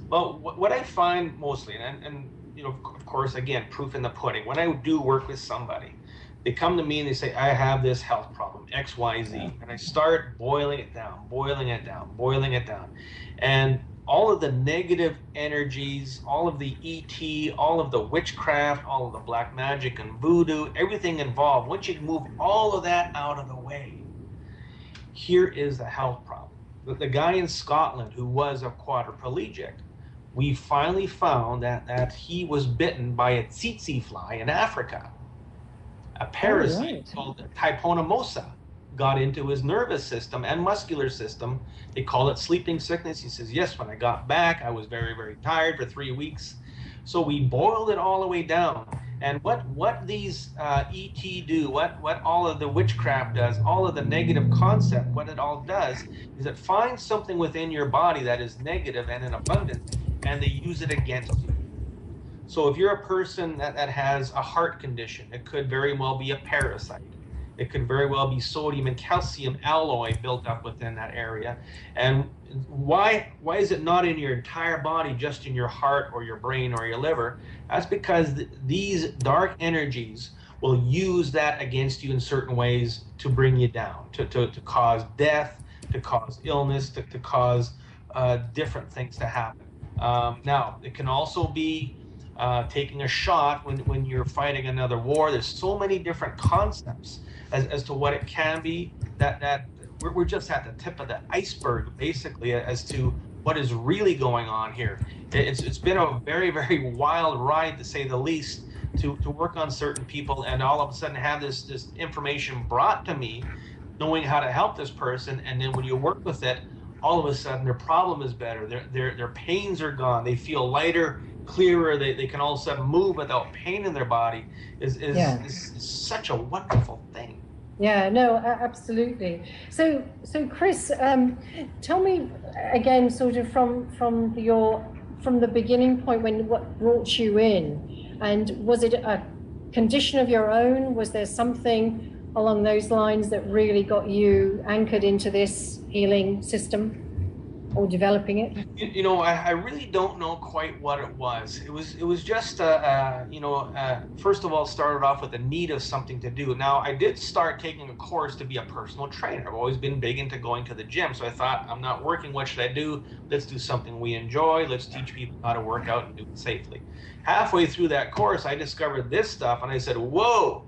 S3: Well, what I find mostly, and of course, again, proof in the pudding. When I do work with somebody, they come to me and they say, I have this health problem, X, Y, Z, and I start boiling it down, boiling it down, boiling it down, and all of the negative energies, all of the ET, all of the witchcraft, all of the black magic and voodoo, everything involved. Once you move all of that out of the way, here is the health problem. The guy in Scotland who was a quadriplegic, we finally found that he was bitten by a tsetse fly in Africa. A parasite called Typonomosa got into his nervous system and muscular system. They call it sleeping sickness. He says, yes, when I got back, I was very, very tired for 3 weeks. So we boiled it all the way down. And what these ET do, what all of the witchcraft does, all of the negative concept, what it all does is it finds something within your body that is negative and in abundance, and they use it against you. So if you're a person that has a heart condition, it could very well be a parasite. It could very well be sodium and calcium alloy built up within that area. And why is it not in your entire body, just in your heart or your brain or your liver? That's because these dark energies will use that against you in certain ways to bring you down, to cause death, to cause illness, to cause different things to happen. Now, it can also be taking a shot when you're fighting another war. There's so many different concepts as to what it can be, that we're just at the tip of the iceberg, basically, as to what is really going on here. It's been a very, very wild ride, to say the least, to work on certain people and all of a sudden have this information brought to me, knowing how to help this person, and then when you work with it, all of a sudden their problem is better, their pains are gone, they feel lighter, clearer, they can all of a sudden move without pain in their body. Is such a wonderful thing.
S2: Yeah, no, absolutely. So Chris, tell me again, sort of from the beginning point, what brought you in, and was it a condition of your own? Was there something along those lines that really got you anchored into this healing system, or developing it?
S3: I really don't know quite what it was. It was just first of all, started off with a need of something to do. Now, I did start taking a course to be a personal trainer. I've always been big into going to the gym, so I thought, I'm not working, what should I do? Let's do something we enjoy. Let's teach people how to work out and do it safely. Halfway through that course, I discovered this stuff, and I said, whoa,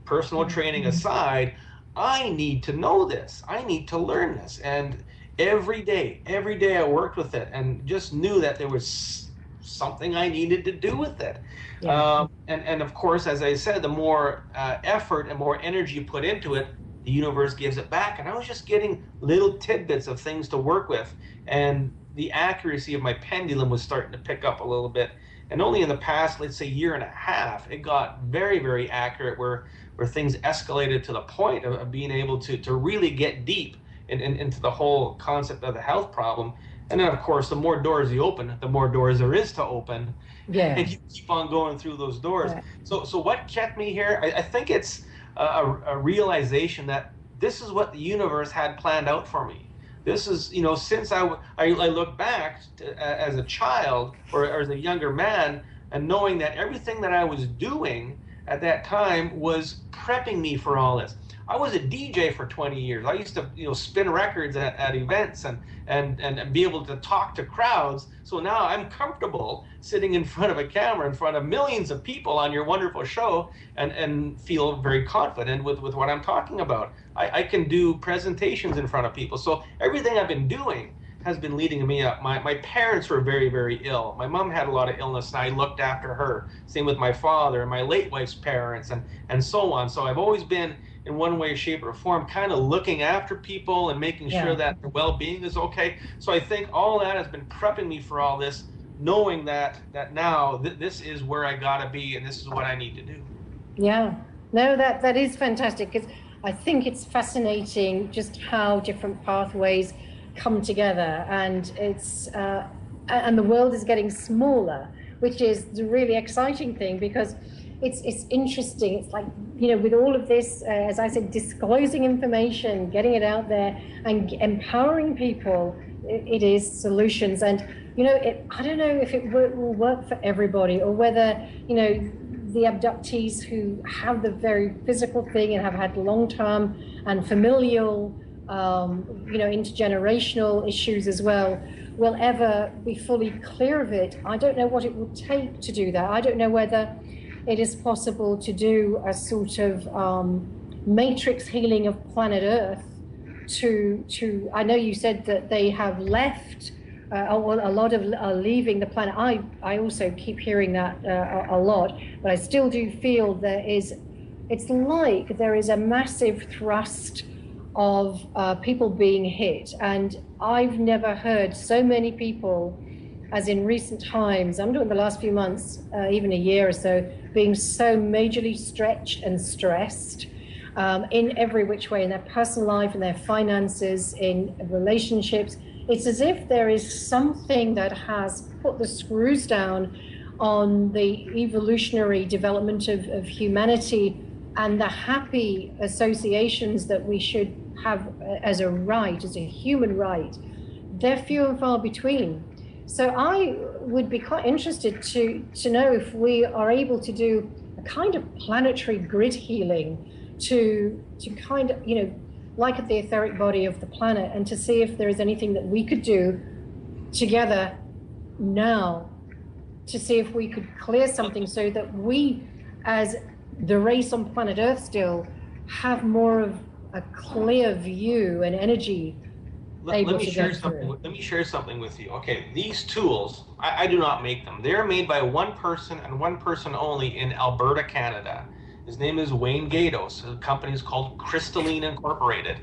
S3: personal training aside, I need to know this. I need to learn this. And every day I worked with it and just knew that there was something I needed to do with it. Yeah. And of course, as I said, the more effort and more energy you put into it, the universe gives it back. And I was just getting little tidbits of things to work with. And the accuracy of my pendulum was starting to pick up a little bit. And only in the past, let's say, year and a half, it got very, very accurate, where things escalated to the point of being able to really get deep into the whole concept of the health problem. And then, of course, the more doors you open, the more doors there is to open. Yeah. And you keep on going through those doors. Yeah. So what kept me here? I think it's a realization that this is what the universe had planned out for me. This is, since I look back as a child or as a younger man, and knowing that everything that I was doing at that time was prepping me for all this. I was a DJ for 20 years. I used to, spin records at events and be able to talk to crowds. So now I'm comfortable sitting in front of a camera in front of millions of people on your wonderful show and feel very confident with what I'm talking about. I can do presentations in front of people. So everything I've been doing has been leading me up. My parents were very, very ill. My mom had a lot of illness, and I looked after her. Same with my father and my late wife's parents, and so on. So I've always been, in one way, shape, or form, kind of looking after people and making sure that their well-being is okay. So I think all that has been prepping me for all this, knowing that now this is where I gotta be, and this is what I need to do.
S2: Yeah, no, that is fantastic, because I think it's fascinating just how different pathways come together, and it's and the world is getting smaller, which is the really exciting thing, because it's interesting. It's like, with all of this, as I said, disclosing information, getting it out there, and empowering people, it is solutions. And I don't know if it will work for everybody, or whether the abductees who have the very physical thing and have had long-term and familial intergenerational issues as well, will ever be fully clear of it. I don't know what it will take to do that. I don't know whether it is possible to do a sort of matrix healing of planet Earth to I know you said that they have left, a lot of are leaving the planet. I also keep hearing that a lot, but I still do feel it's like there is a massive thrust of people being hit, and I've never heard so many people as in recent times. I'm doing the last few months, even a year or so, being so majorly stretched and stressed in every which way, in their personal life, in their finances, in relationships. It's as if there is something that has put the screws down on the evolutionary development of humanity and the happy associations that we should have as a right, as a human right. They're few and far between. So I would be quite interested to know if we are able to do a kind of planetary grid healing to kind of, like at the etheric body of the planet, and to see if there is anything that we could do together now to see if we could clear something, so that we, as the race on planet Earth, still have more of a clear view and energy. Let me share
S3: something with you. Okay, these tools, I do not make them. They're made by one person and one person only in Alberta, Canada. His name is Wayne Gatos. The company is called Crystalline Incorporated.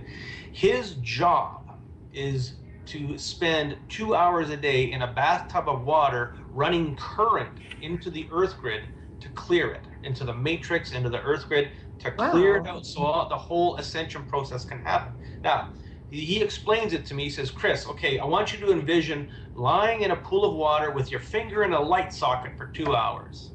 S3: His job is to spend 2 hours a day in a bathtub of water running current into the earth grid to clear it, into the matrix, into the earth grid, to clear it out so the whole ascension process can happen. Now, he explains it to me. He says, Chris, okay, I want you to envision lying in a pool of water with your finger in a light socket for 2 hours.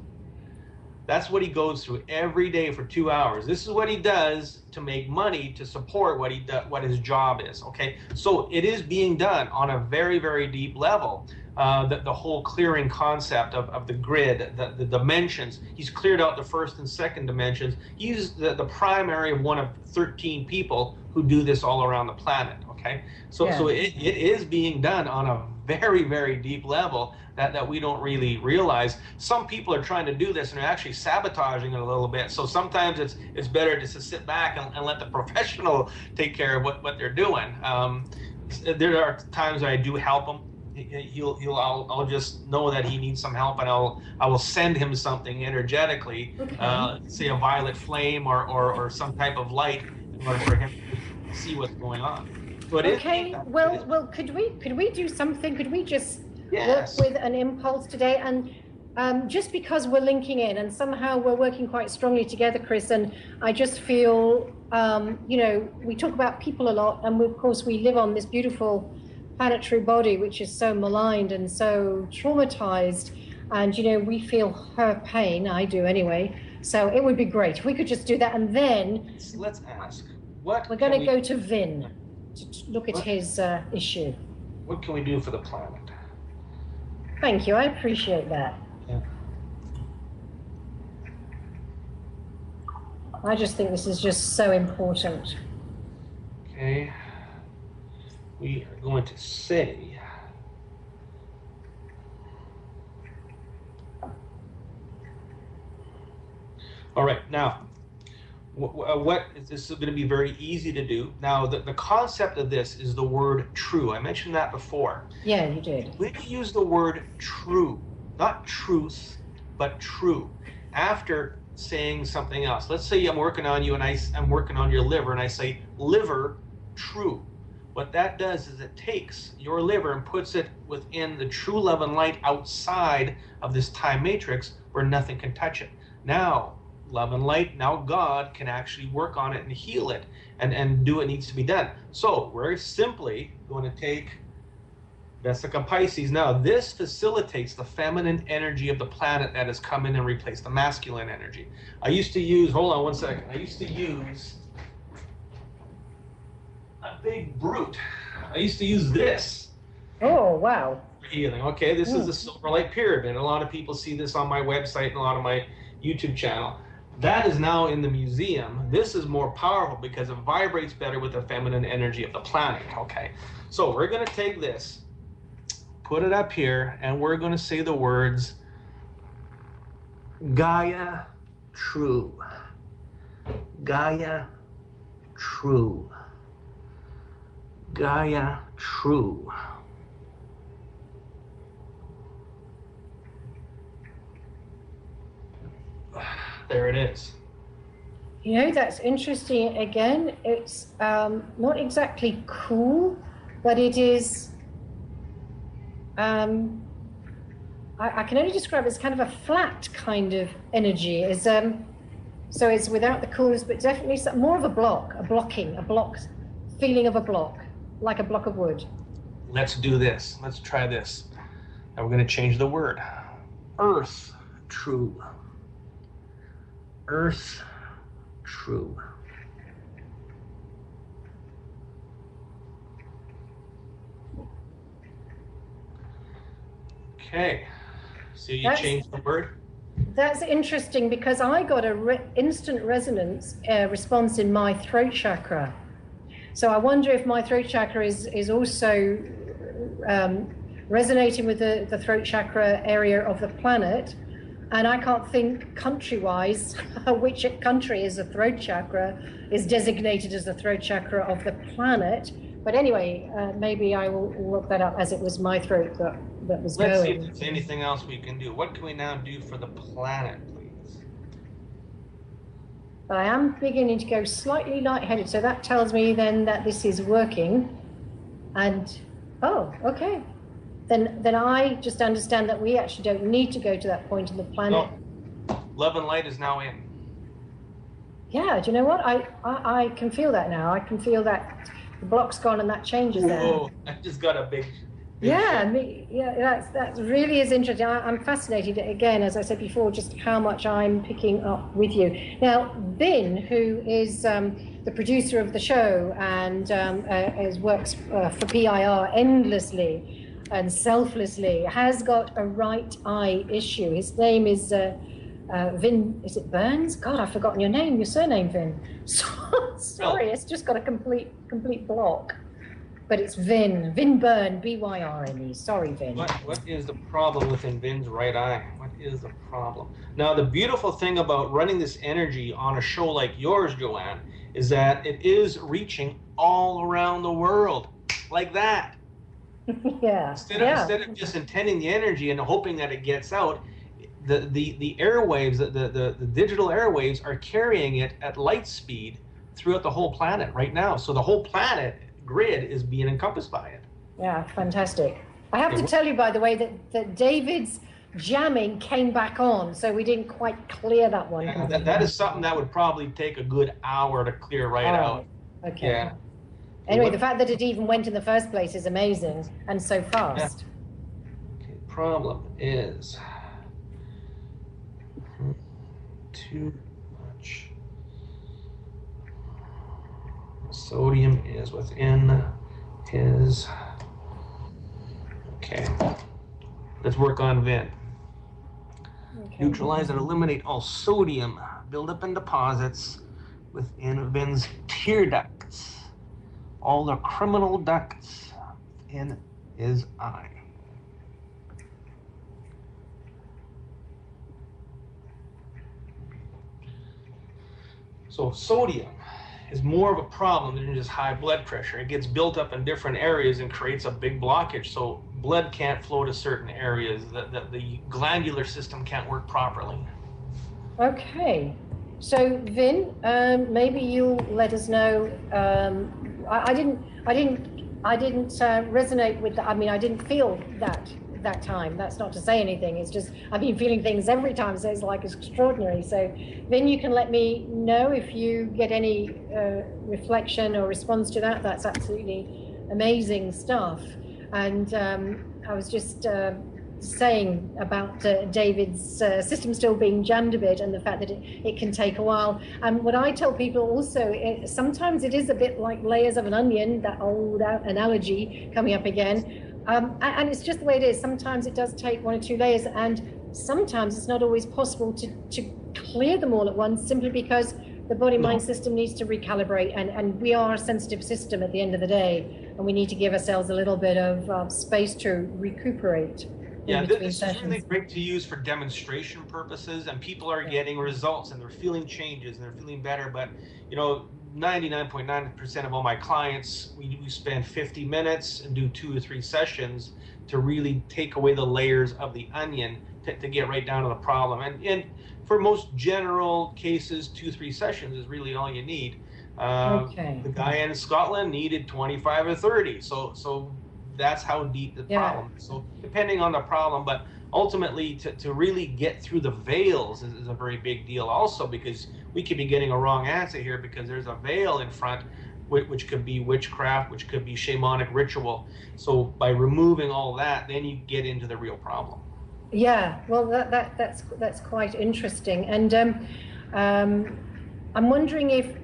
S3: That's what he goes through every day for 2 hours. This is what he does to make money to support what his job is. Okay, so it is being done on a very, very deep level. The whole clearing concept of the grid, the dimensions. He's cleared out the first and second dimensions. He's the primary of one of 13 people who do this all around the planet. Okay, so it is being done on a very, very deep level that we don't really realize. Some people are trying to do this and are actually sabotaging it a little bit. So sometimes it's better just to sit back and let the professional take care of what they're doing. There are times I do help him. I'll just know that he needs some help, and I will send him something energetically, say a violet flame or some type of light, in order for him to see what's going on. But well, could we do something? Could we just work with an impulse today? And just because we're linking in and somehow we're working quite strongly together, Chris, and I just feel, we talk about people a lot, and of course we live on this beautiful planetary body, which is so maligned and so traumatized, and we feel her pain. I do anyway. So it would be great if we could just do that, and then let's ask what
S2: we're going to go to Vin to look at his issue.
S3: What can we do for the planet?
S2: Thank you. I appreciate that.
S3: Yeah.
S2: I just think this is just so important.
S3: Okay. We are going to say all right, now this is going to be very easy to do. Now, the concept of this is the word true. I mentioned that before.
S2: Yeah, you did.
S3: When you use the word true, not truth, but true, after saying something else. Let's say I'm working on you and I'm working on your liver and I say liver true. What that does is it takes your liver and puts it within the true love and light outside of this time matrix where nothing can touch it. Now, love and light, now God can actually work on it and heal it and do what needs to be done. So we're simply going to take Vesica Pisces. Now this facilitates the feminine energy of the planet that has come in and replaced the masculine energy. I used to use, hold on one second, I used to use a big brute. I used to use this.
S2: Oh, wow.
S3: For healing. Okay, this is the Silver Light Pyramid. A lot of people see this on my website and a lot of my YouTube channel. That is now in the museum. This is more powerful because it vibrates better with the feminine energy of the planet. Okay, so we're going to take this, put it up here, and we're going to say the words Gaia true, Gaia true, Gaia true. There it is.
S2: You know, that's interesting. Again, it's not exactly cool, but it is, I can only describe it as kind of a flat kind of energy. It's, so it's without the coolness, but definitely more of a block, a block, feeling of a block, like a block of wood.
S3: Let's do this. Let's try this. Now we're going to change the word. Earth true. Earth true. Okay, so you changed the word?
S2: That's interesting because I got a instant resonance response in my throat chakra. So I wonder if my throat chakra is also resonating with the throat chakra area of the planet. And I can't think country-wise which country is the throat chakra, is designated as the throat chakra of the planet. But anyway, maybe I will look that up as it was my throat that was going.
S3: Let's see if there's anything else we can do. What can we now do for the planet, please?
S2: I am beginning to go slightly lightheaded, so that tells me then that this is working. And, oh, okay. Then I just understand that we actually don't need to go to that point in the planet.
S3: No. Love and light is now in.
S2: Yeah, do you know what? I can feel that now. I can feel that the block's gone and that changes there.
S3: Oh, I just got a big
S2: yeah, that really is interesting. I'm fascinated, again, as I said before, just how much I'm picking up with you. Now, Vin, who is the producer of the show and works for PIR endlessly and selflessly, has got a right eye issue. His name is Vin, is it Burns? God, I've forgotten your name, your surname, Vin. Sorry, it's just got a complete block. But it's Vin Byrne, B-Y-R-N-E. Sorry, Vin.
S3: What is the problem within Vin's right eye? What is the problem? Now, the beautiful thing about running this energy on a show like yours, Joanne, is that it is reaching all around the world, like that.
S2: Yeah.
S3: Instead of just intending the energy and hoping that it gets out, the airwaves, the digital airwaves are carrying it at light speed throughout the whole planet right now. So the whole planet grid is being encompassed by it.
S2: Yeah, fantastic. I have to tell you, by the way, that David's jamming came back on, so we didn't quite clear that one.
S3: Yeah, that is something that would probably take a good hour to clear out.
S2: Okay.
S3: Yeah.
S2: Anyway, the fact that it even went in the first place is amazing, and so fast.
S3: Yeah. Okay, problem is too much sodium is within his. Okay, let's work on Vin.
S2: Okay.
S3: Neutralize and eliminate all sodium buildup in deposits within Vin's tear ducts, all the criminal ducts in his eye. So sodium is more of a problem than just high blood pressure. It gets built up in different areas and creates a big blockage. So blood can't flow to certain areas. The glandular system can't work properly.
S2: Okay. So Vin, maybe you'll let us know. I didn't resonate with that. I mean, I didn't feel that time. That's not to say anything. It's just I've been feeling things every time, so it's like it's extraordinary. So Vin, you can let me know if you get any reflection or response to that. That's absolutely amazing stuff. And I was just saying about David's system still being jammed a bit, and the fact that it can take a while. And what I tell people also, sometimes it is a bit like layers of an onion, that old analogy coming up again. And it's just the way it is. Sometimes it does take 1 or 2 layers, and sometimes it's not always possible to clear them all at once, simply because the body-mind system needs to recalibrate, and we are a sensitive system at the end of the day, and we need to give ourselves a little bit of space to recuperate.
S3: Yeah, this is really great to use for demonstration purposes, and people are getting results, and they're feeling changes, and they're feeling better. But, you know, 99.9% of all my clients, we spend 50 minutes and do 2 or 3 sessions to really take away the layers of the onion to get right down to the problem. And for most general cases, 2-3 sessions is really all you need. The guy in Scotland needed 25 or 30. So that's how deep the problem is. So depending on the problem, but ultimately to really get through the veils is a very big deal also, because we could be getting a wrong answer here because there's a veil in front, which could be witchcraft, which could be shamanic ritual. So by removing all that, then you get into the real problem.
S2: Yeah, well, that's quite interesting. And I'm wondering if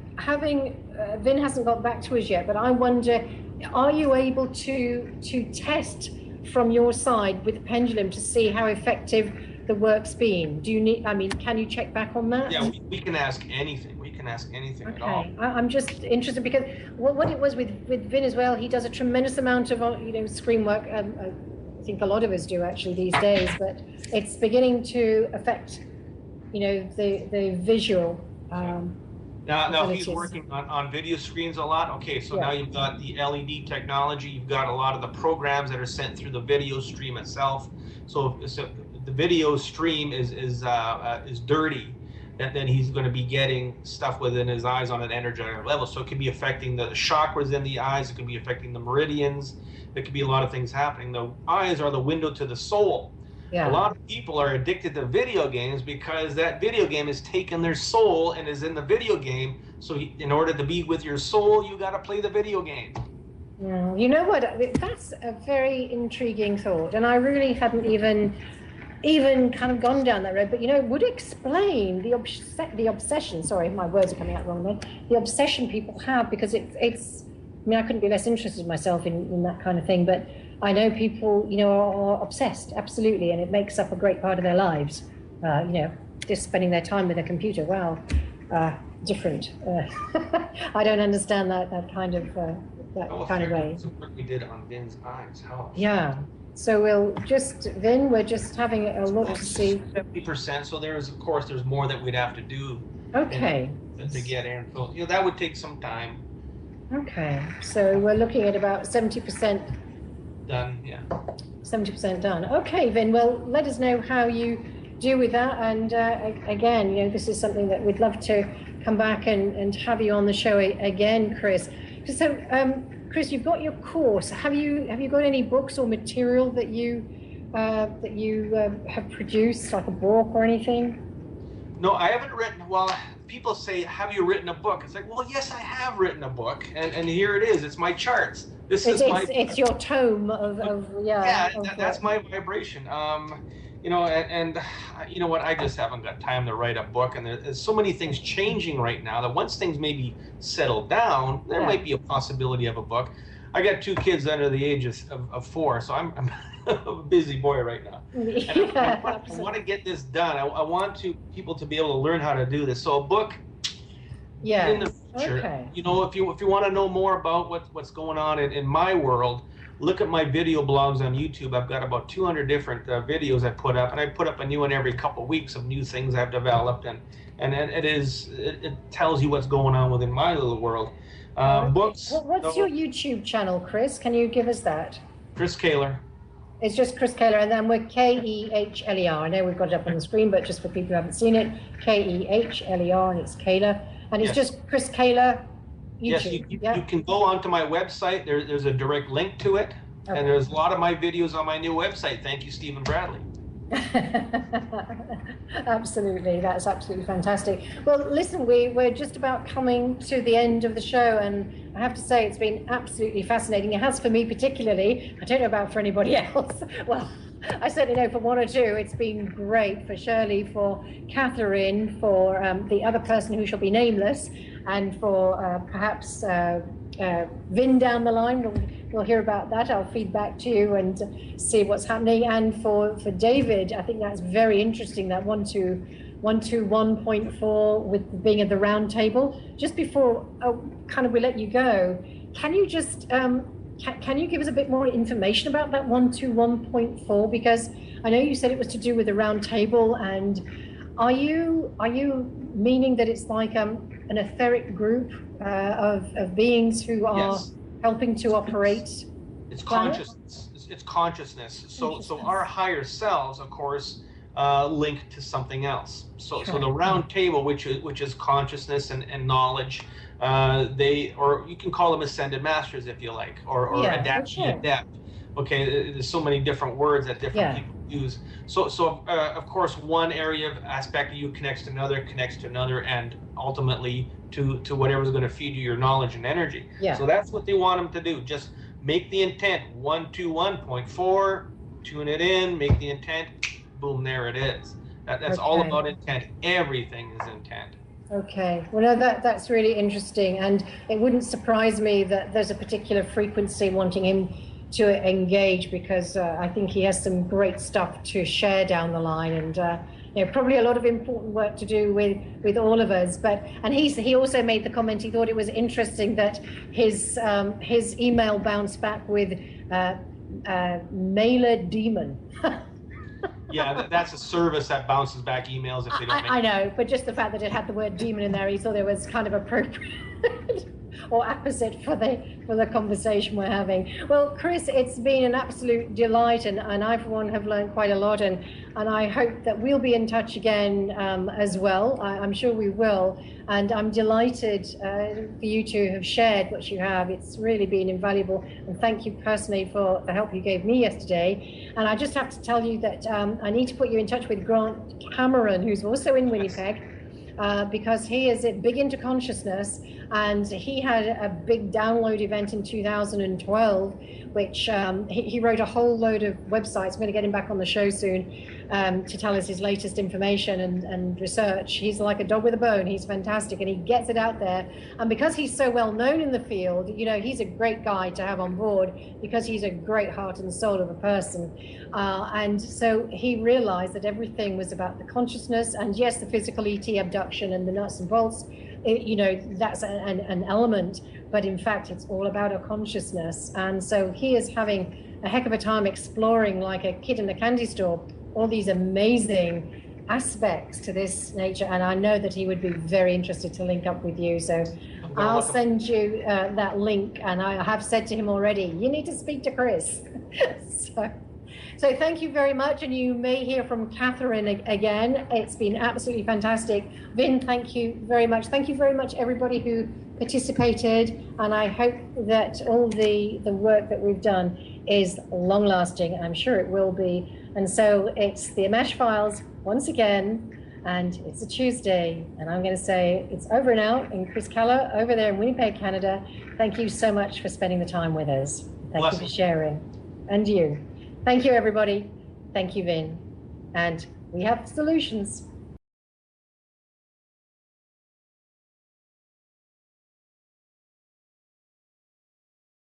S2: Vin hasn't got back to us yet, but I wonder, are you able to test from your side with the pendulum to see how effective the work's been? Do you need, I mean, can you check back on that?
S3: Yeah, we can ask anything. We can ask anything at all.
S2: I'm just interested because what it was with Vin as well, he does a tremendous amount of, screen work. I think a lot of us do actually these days, but it's beginning to affect, the visual.
S3: Now he's working on video screens a lot. Okay, so now you've got the LED technology. You've got a lot of the programs that are sent through the video stream itself. So the video stream is dirty, then he's going to be getting stuff within his eyes on an energetic level. So it could be affecting the chakras in the eyes. It could be affecting the meridians. There could be a lot of things happening. The eyes are the window to the soul. Yeah. A lot of people are addicted to video games because that video game has taken their soul and is in the video game. So in order to be with your soul, you got to play the video game.
S2: Yeah. You know what? That's a very intriguing thought, and I really hadn't even kind of gone down that road. But it would explain the obsession. Sorry, my words are coming out wrong there. The obsession people have, because it's. I mean, I couldn't be less interested myself in that kind of thing, but I know people, are obsessed, absolutely, and it makes up a great part of their lives. Just spending their time with a computer. Wow, different. I don't understand that kind of kind of way.
S3: What we did on Vin's eyes. How?
S2: Yeah. So we're just having a look to see.
S3: 70%. So there's more that we'd have to do.
S2: Okay.
S3: To get in. So that would take some time.
S2: Okay, so we're looking at about 70%
S3: done. Yeah.
S2: 70% done. Okay, Vin. Well, let us know how you do with that. And again, this is something that we'd love to come back and have you on the show again, Chris. So, Chris, you've got your course. Have you got any books or material that you have produced, like a book or anything?
S3: No, I haven't written. Well, people say, have you written a book? It's like, well, yes, I have written a book, and here it is. It's my charts. It's your tome
S2: that's
S3: my vibration. You know what? I just haven't got time to write a book, and there's so many things changing right now that once things maybe settle down, there might be a possibility of a book. I got 2 kids under the age of 4, so I'm a busy boy right now. And I want to get this done. I want people to be able to learn how to do this. So a book,
S2: Yeah.
S3: in the future.
S2: Okay.
S3: You know, if you want to know more about what's going on in my world, look at my video blogs on YouTube. I've got about 200 different videos I put up, and I put up a new one every couple of weeks of new things I've developed, and it tells you what's going on within my little world. Books.
S2: What's your YouTube channel, Chris? Can you give us that?
S3: Chris Kehler.
S2: It's just Chris Kehler, and then we're Kehler. I know we've got it up on the screen, but just for people who haven't seen it, Kehler, and it's Kehler, and it's just Chris Kehler. YouTube.
S3: Yes, you can go onto my website. There's a direct link to it, and there's a lot of my videos on my new website. Thank you, Stephen Bradley.
S2: Absolutely, that's absolutely fantastic. Well, listen, we're just about coming to the end of the show, and I have to say it's been absolutely fascinating. It has for me particularly. I don't know about for anybody else. Well, I certainly know for one or two it's been great. For Shirley, for Catherine, for the other person who shall be nameless, and for perhaps Vin down the line. We'll hear about that. I'll feed back to you and see what's happening. And for David, I think that's very interesting, that 121.4 with being at the round table. Just before we let you go, can you just can you give us a bit more information about that 121.4? Because I know you said it was to do with the round table, and are you meaning that it's like an etheric group of beings who are helping to operate?
S3: It's consciousness. It's consciousness. So our higher selves, of course, link to something else. So the round table, which is consciousness and knowledge, or you can call them ascended masters if you like, or adaption adept. Okay, there's so many different words that different people use. So of course, one area of aspect of you connects to another, and ultimately to whatever's going to feed you your knowledge and energy. So that's what they want them to do. Just make the intent 121.4, tune it in, make the intent, boom, there it is. That's all about intent. Everything is intent.
S2: Okay, well, no, that's really interesting, and it wouldn't surprise me that there's a particular frequency wanting him to engage, because I think he has some great stuff to share down the line, and probably a lot of important work to do with all of us. And he also made the comment, he thought it was interesting that his email bounced back with mailer demon.
S3: Yeah, that's a service that bounces back emails if they don't make
S2: I know, but just the fact that it had the word demon in there, he thought it was kind of appropriate or opposite for the conversation we're having. Well, Chris, it's been an absolute delight, and I, for one, have learned quite a lot, and I hope that we'll be in touch again as well. I'm sure we will, and I'm delighted for you to have shared what you have. It's really been invaluable, and thank you personally for the help you gave me yesterday. And I just have to tell you that I need to put you in touch with Grant Cameron, who's also in Winnipeg, because he is big into consciousness, and he had a big download event in 2012, which he wrote a whole load of websites. I'm going to get him back on the show soon to tell us his latest information and research. He's like a dog with a bone. He's fantastic, and he gets it out there. And because he's so well known in the field, he's a great guy to have on board, because he's a great heart and soul of a person. And so he realized that everything was about the consciousness, and yes, the physical ET abduction and the nuts and bolts, that's an element, but in fact it's all about our consciousness. And so he is having a heck of a time exploring, like a kid in a candy store, all these amazing aspects to this nature, and I know that he would be very interested to link up with you. So I'll send you that link, and I have said to him already, you need to speak to Chris. So thank you very much, and you may hear from Catherine again. It's been absolutely fantastic. Vin, thank you very much. Thank you very much, everybody who participated, and I hope that all the work that we've done is long-lasting, and I'm sure it will be. And so it's the AMMACH Files once again, and it's a Tuesday, and I'm going to say it's over and out. And Chris Keller over there in Winnipeg, Canada, thank you so much for spending the time with us. Thank you for sharing. And you. Thank you, everybody. Thank you, Vin. And we have solutions.